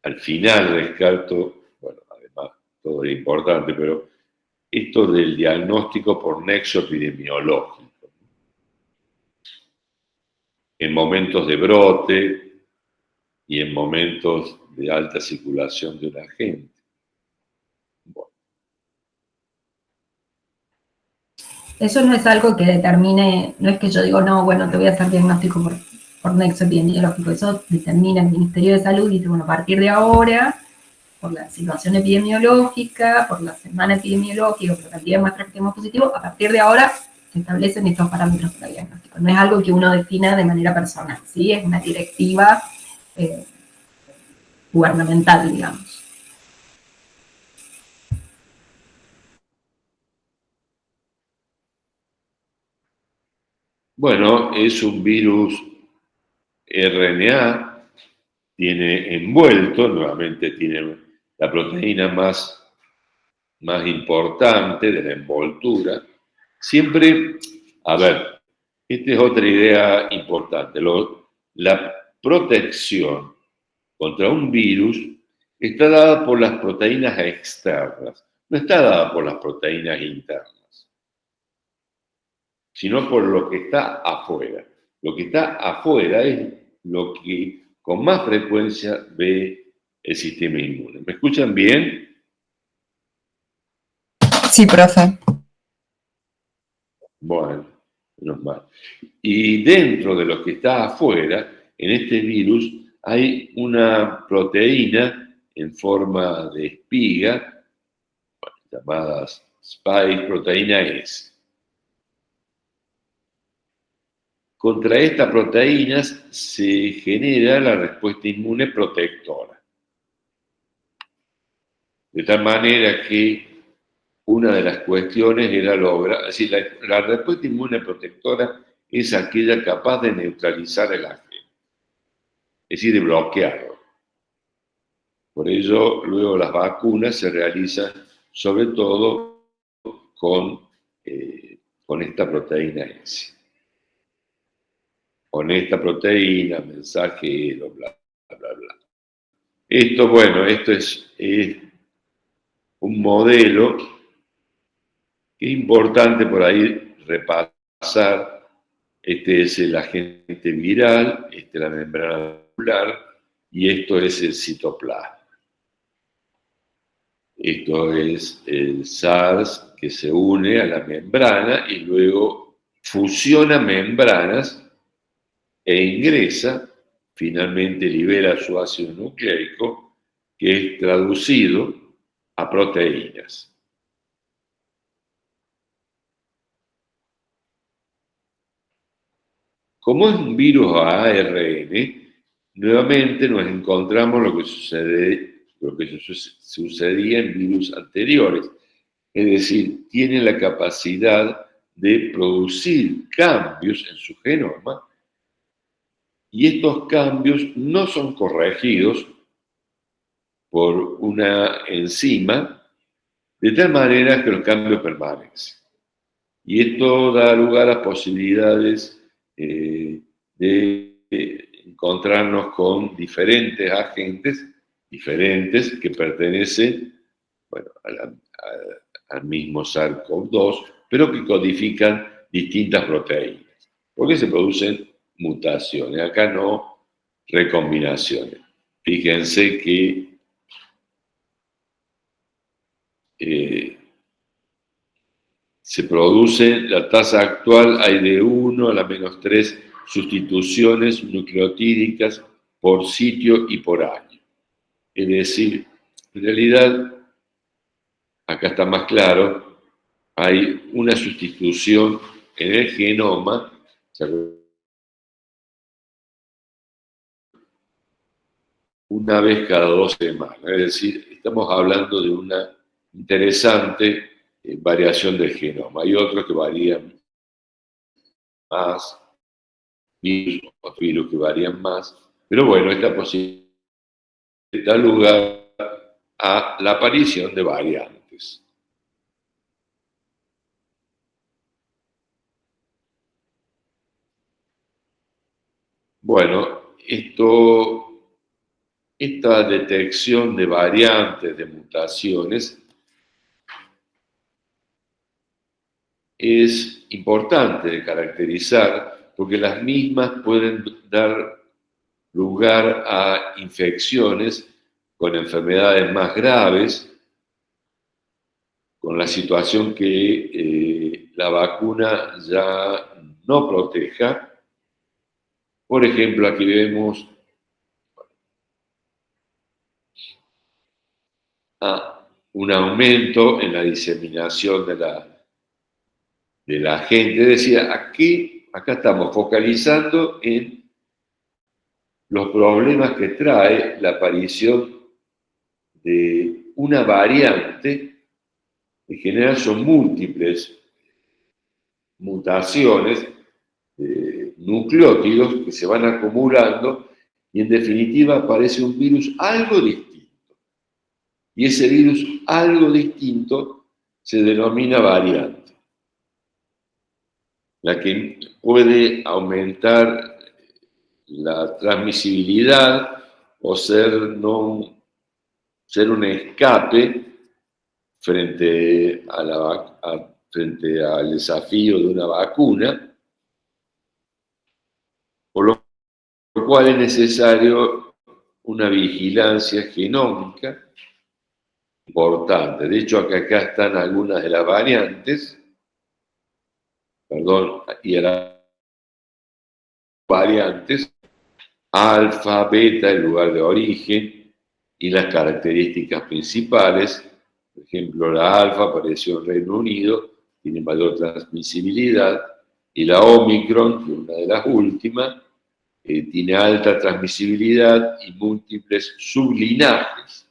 Al final rescato, bueno, además todo es importante, pero esto del diagnóstico por nexo epidemiológico. En momentos de brote y en momentos de alta circulación de un agente. Bueno. Eso no es algo que determine, no es que yo digo, no, bueno, te voy a hacer diagnóstico por nexo epidemiológico. Eso determina el Ministerio de Salud y dice, bueno, a partir de ahora, por la situación epidemiológica, por la semana epidemiológica, por la cantidad de muestras que tenemos positivos, a partir de ahora se establecen estos parámetros para diagnóstico. No es algo que uno defina de manera personal, ¿sí? Es una directiva gubernamental, digamos. Bueno, es un virus RNA, tiene envuelto, nuevamente tiene la proteína más importante de la envoltura. Siempre, a ver, esta es otra idea importante. La protección contra un virus está dada por las proteínas externas, no está dada por las proteínas internas, sino por lo que está afuera. Lo que está afuera es lo que con más frecuencia ve el sistema inmune. ¿Me escuchan bien? Sí, profe. Bueno, menos mal. Y dentro de lo que está afuera, en este virus, hay una proteína en forma de espiga, llamada spike proteína S. Contra esta proteína se genera la respuesta inmune protectora. De tal manera que una de las cuestiones era lograr, es decir, la respuesta inmune protectora es aquella capaz de neutralizar el agente, es decir, de bloquearlo. Por ello, luego las vacunas se realizan sobre todo con esta proteína S. Con esta proteína, mensajero, bla, bla, bla. Esto, bueno, esto es un modelo que es importante por ahí repasar. Este es el agente viral, esta es la membrana celular y esto es el citoplasma. Esto es el SARS que se une a la membrana y luego fusiona membranas e ingresa, finalmente libera su ácido nucleico, que es traducido a proteínas. Como es un virus ARN, nuevamente nos encontramos lo que sucedía en virus anteriores, es decir, tiene la capacidad de producir cambios en su genoma, y estos cambios no son corregidos por una enzima, de tal manera que los cambios permanecen. Y esto da lugar a posibilidades de encontrarnos con diferentes agentes, diferentes, que pertenecen, bueno, al mismo SARS-CoV-2, pero que codifican distintas proteínas. Porque se producen mutaciones, acá no recombinaciones. Fíjense que se produce, la tasa actual hay de 1 a la menos 3 sustituciones nucleotídicas por sitio y por año. Es decir, en realidad, acá está más claro, hay una sustitución en el genoma una vez cada 2 semanas. Es decir, estamos hablando de una interesante variación del genoma. Hay otros que varían más, otros virus que varían más, pero bueno, esta posibilidad da lugar a la aparición de variantes. Bueno, esta detección de variantes, de mutaciones, es importante de caracterizar porque las mismas pueden dar lugar a infecciones con enfermedades más graves, con la situación que la vacuna ya no proteja. Por ejemplo, aquí vemos un aumento en la diseminación de la gente. Es decir, acá estamos focalizando en los problemas que trae la aparición de una variante. En general son múltiples mutaciones, nucleótidos que se van acumulando y en definitiva aparece un virus algo distinto. Y ese virus algo distinto se denomina variante, la que puede aumentar la transmisibilidad o ser un escape frente al desafío de una vacuna, por lo cual es necesario una vigilancia genómica importante. De hecho, acá están algunas de las variantes, y a las variantes, alfa, beta, el lugar de origen y las características principales. Por ejemplo, la alfa apareció en Reino Unido, tiene mayor transmisibilidad, y la Omicron, que es una de las últimas, tiene alta transmisibilidad y múltiples sublinajes.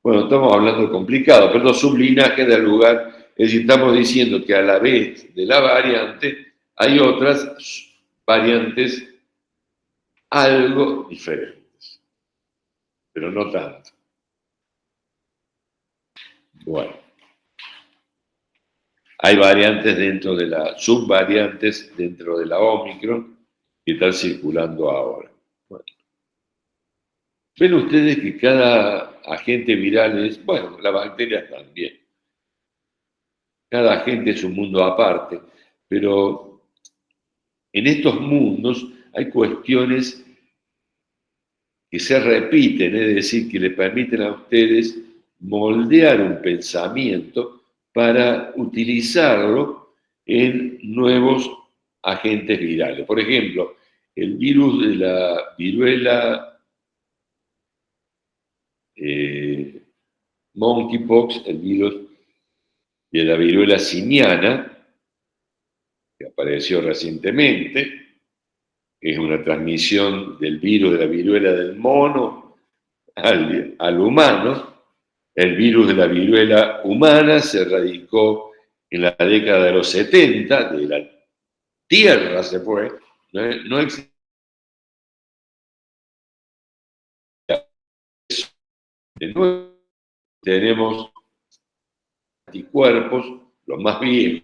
Bueno, estamos hablando complicado, pero los sublinajes dan lugar, es decir, estamos diciendo que a la vez de la variante hay otras variantes algo diferentes, pero no tanto. Bueno, hay variantes dentro de subvariantes dentro de la Omicron que están circulando ahora. Bueno. Ven ustedes que cada agente viral es, bueno, las bacterias también. Cada agente es un mundo aparte, pero en estos mundos hay cuestiones que se repiten, es decir, que le permiten a ustedes moldear un pensamiento para utilizarlo en nuevos agentes virales. Por ejemplo, el virus de la viruela monkeypox, el virus de la viruela simiana, que apareció recientemente, que es una transmisión del virus de la viruela del mono al humano. El virus de la viruela humana se radicó en la década de los 70, de la Tierra se fue, no existe. De nuevo, tenemos anticuerpos, los más viejos,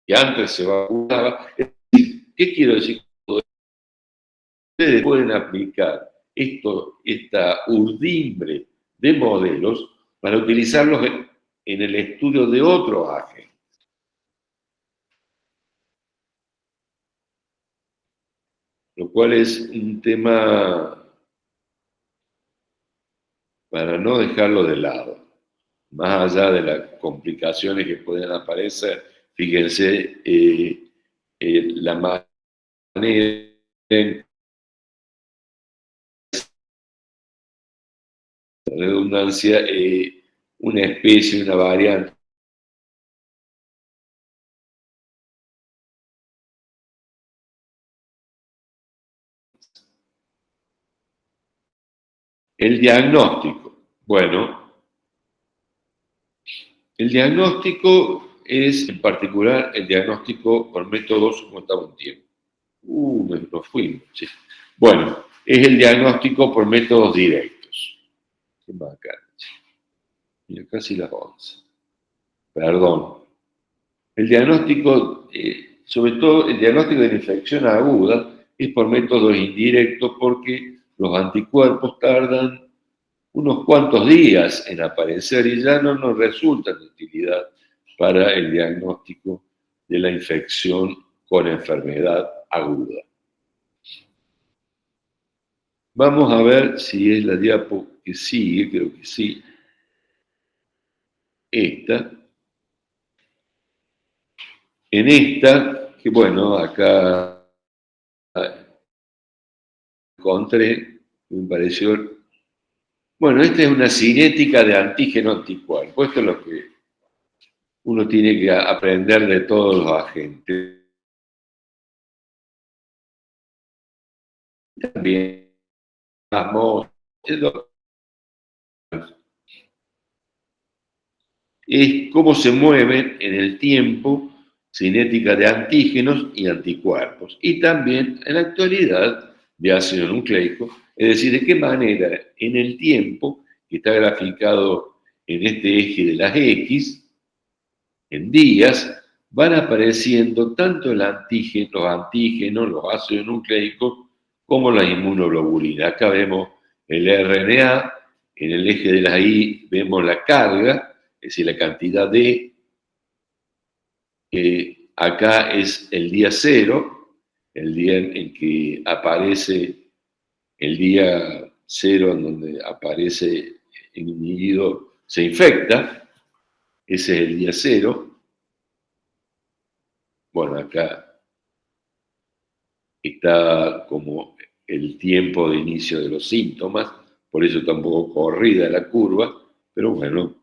que antes se vacunaba. ¿Qué quiero decir? Ustedes pueden aplicar esta urdimbre de modelos para utilizarlos en el estudio de otros agentes. Lo cual es un tema para no dejarlo de lado. Más allá de las complicaciones que pueden aparecer, fíjense la manera en la redundancia, una especie, una variante. El diagnóstico. Bueno, el diagnóstico es, en particular, el diagnóstico por métodos, como estaba un tiempo. Nos fuimos. Sí. Bueno, es el diagnóstico por métodos directos. Qué bacán. Mira, casi las 11. Perdón. El diagnóstico, sobre todo el diagnóstico de la infección aguda, es por métodos indirectos porque los anticuerpos tardan unos cuantos días en aparecer y ya no nos resultan de utilidad para el diagnóstico de la infección con enfermedad aguda. Vamos a ver si es la diapo que sigue, creo que sí. Esta. En esta, que bueno, acá encontré, me pareció. Bueno, esta es una cinética de antígeno-anticuerpo. Esto es lo que uno tiene que aprender de todos los agentes. También es cómo se mueven en el tiempo cinética de antígenos y anticuerpos. Y también en la actualidad de ácido nucleico, es decir, de qué manera en el tiempo, que está graficado en este eje de las X, en días, van apareciendo tanto los antígenos, los ácidos nucleicos, como la inmunoglobulina. Acá vemos el RNA, en el eje de la Y vemos la carga, es decir, la cantidad de, acá es el día cero, el día en que aparece, el día cero en donde aparece el individuo, se infecta, ese es el día cero. Bueno, acá está como el tiempo de inicio de los síntomas, por eso está un poco corrida la curva, pero bueno,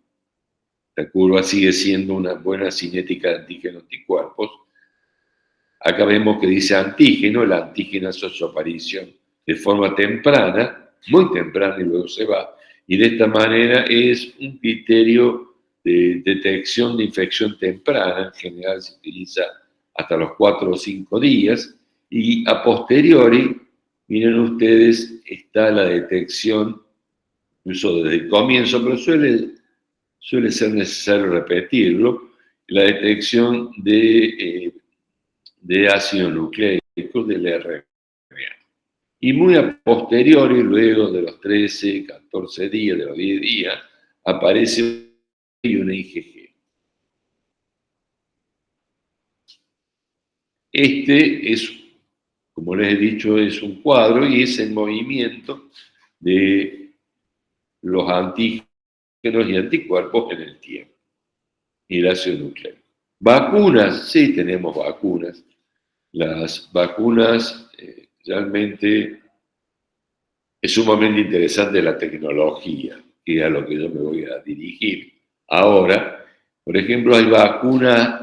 la curva sigue siendo una buena cinética de antígeno-anticuerpos. Acá vemos que dice antígeno, el antígeno hace su aparición de forma temprana, muy temprana y luego se va, y de esta manera es un criterio de detección de infección temprana, en general se utiliza hasta los 4 o 5 días, y a posteriori, miren ustedes, está la detección, incluso desde el comienzo, pero suele ser necesario repetirlo, la detección de ácido nucleico del RNA. Y muy a posteriori, luego de los 13, 14 días, de los 10 días, aparece una IgG. Este es, como les he dicho, es un cuadro y es el movimiento de los antígenos y anticuerpos en el tiempo y el ácido nucleico. Vacunas, sí tenemos vacunas. Las vacunas realmente es sumamente interesante la tecnología, que es a lo que yo me voy a dirigir. Ahora, por ejemplo, hay vacunas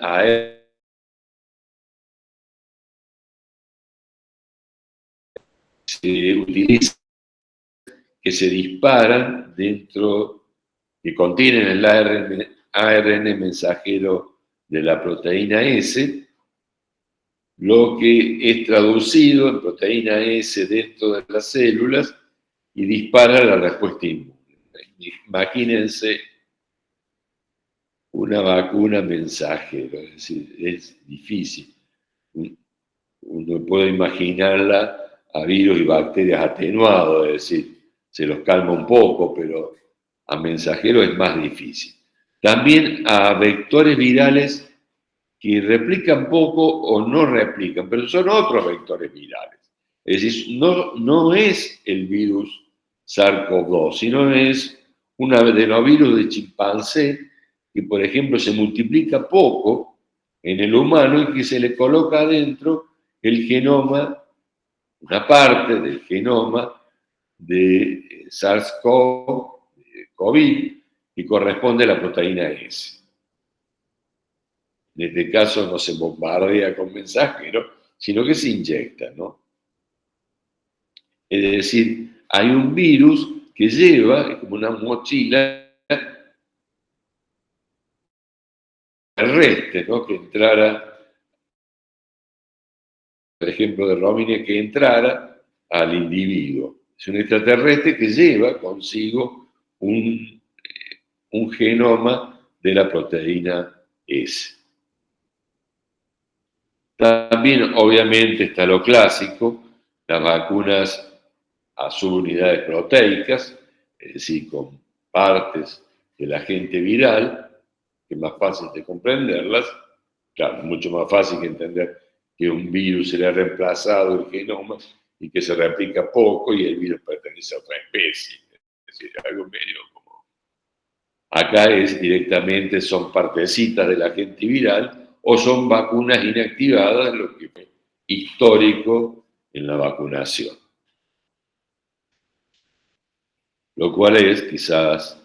se utiliza que se disparan dentro, que contienen el ARN mensajero de la proteína S, lo que es traducido en proteína S dentro de las células y dispara la respuesta inmune. Imagínense una vacuna mensajero, es decir, es difícil. Uno puede imaginarla a virus y bacterias atenuados, es decir, se los calma un poco, pero a mensajeros es más difícil. También a vectores virales que replican poco o no replican, pero son otros vectores virales. Es decir, no es el virus SARS-CoV-2, sino es un adenovirus de chimpancé que, por ejemplo, se multiplica poco en el humano y que se le coloca adentro el genoma, una parte del genoma de SARS-CoV, que corresponde a la proteína S. En este caso no se bombardea con mensajeros, sino que se inyecta, ¿no? Es decir, hay un virus que lleva, es como una mochila terrestre, ¿no? Que entrara, por ejemplo, de Romine, que entrara al individuo. Es un extraterrestre que lleva consigo un genoma de la proteína S. También, obviamente, está lo clásico, las vacunas a subunidades proteicas, es decir, con partes del agente viral, que es más fácil de comprenderlas. Claro, mucho más fácil que entender que un virus se le ha reemplazado el genoma y que se replica poco y el virus pertenece a otra especie. Es decir, algo medio como... Acá es directamente, son partecitas del agente viral o son vacunas inactivadas, lo que fue histórico en la vacunación. Lo cual es quizás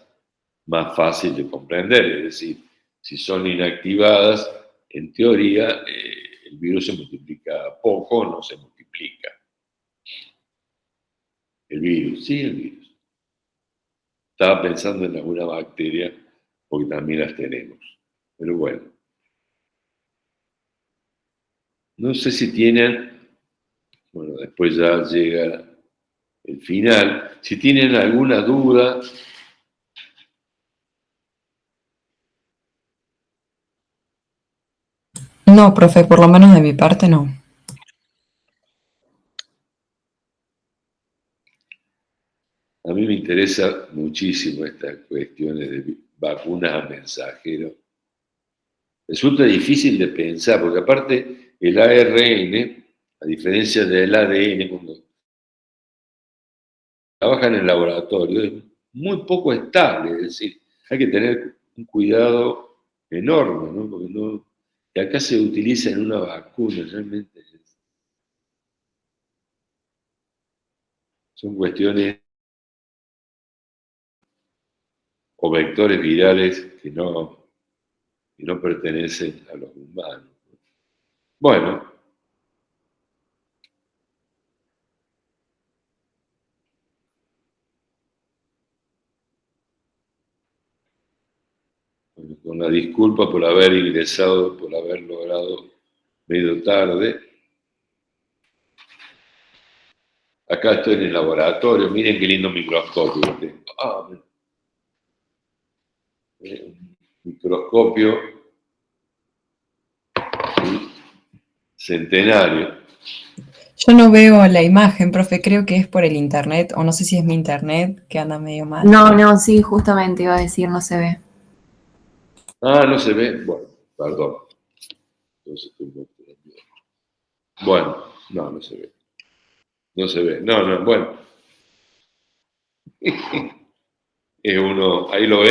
más fácil de comprender, es decir, si son inactivadas, en teoría el virus se multiplica poco o no se multiplica. El virus, sí, el virus. Estaba pensando en alguna bacteria, porque también las tenemos. Pero bueno. No sé si tienen, bueno, después ya llega el final, si tienen alguna duda. No, profe, por lo menos de mi parte no. A mí me interesa muchísimo estas cuestiones de vacunas a mensajeros. Resulta difícil de pensar, porque aparte el ARN, a diferencia del ADN, cuando trabaja en el laboratorio, es muy poco estable, es decir, hay que tener un cuidado enorme, ¿no? Porque no, que acá se utiliza en una vacuna, realmente son cuestiones o vectores virales que no pertenecen a los humanos. Bueno, con la disculpa por haber ingresado, por haber logrado medio tarde. Acá estoy en el laboratorio, miren qué lindo microscopio que tengo. Un microscopio centenario. Yo no veo la imagen, profe, creo que es por el internet, o no sé si es mi internet, que anda medio mal. No, sí, justamente iba a decir, no se ve. No se ve. Bueno, perdón. Entonces, bueno, no se ve. No se ve. No, bueno. Es uno, ahí lo ve.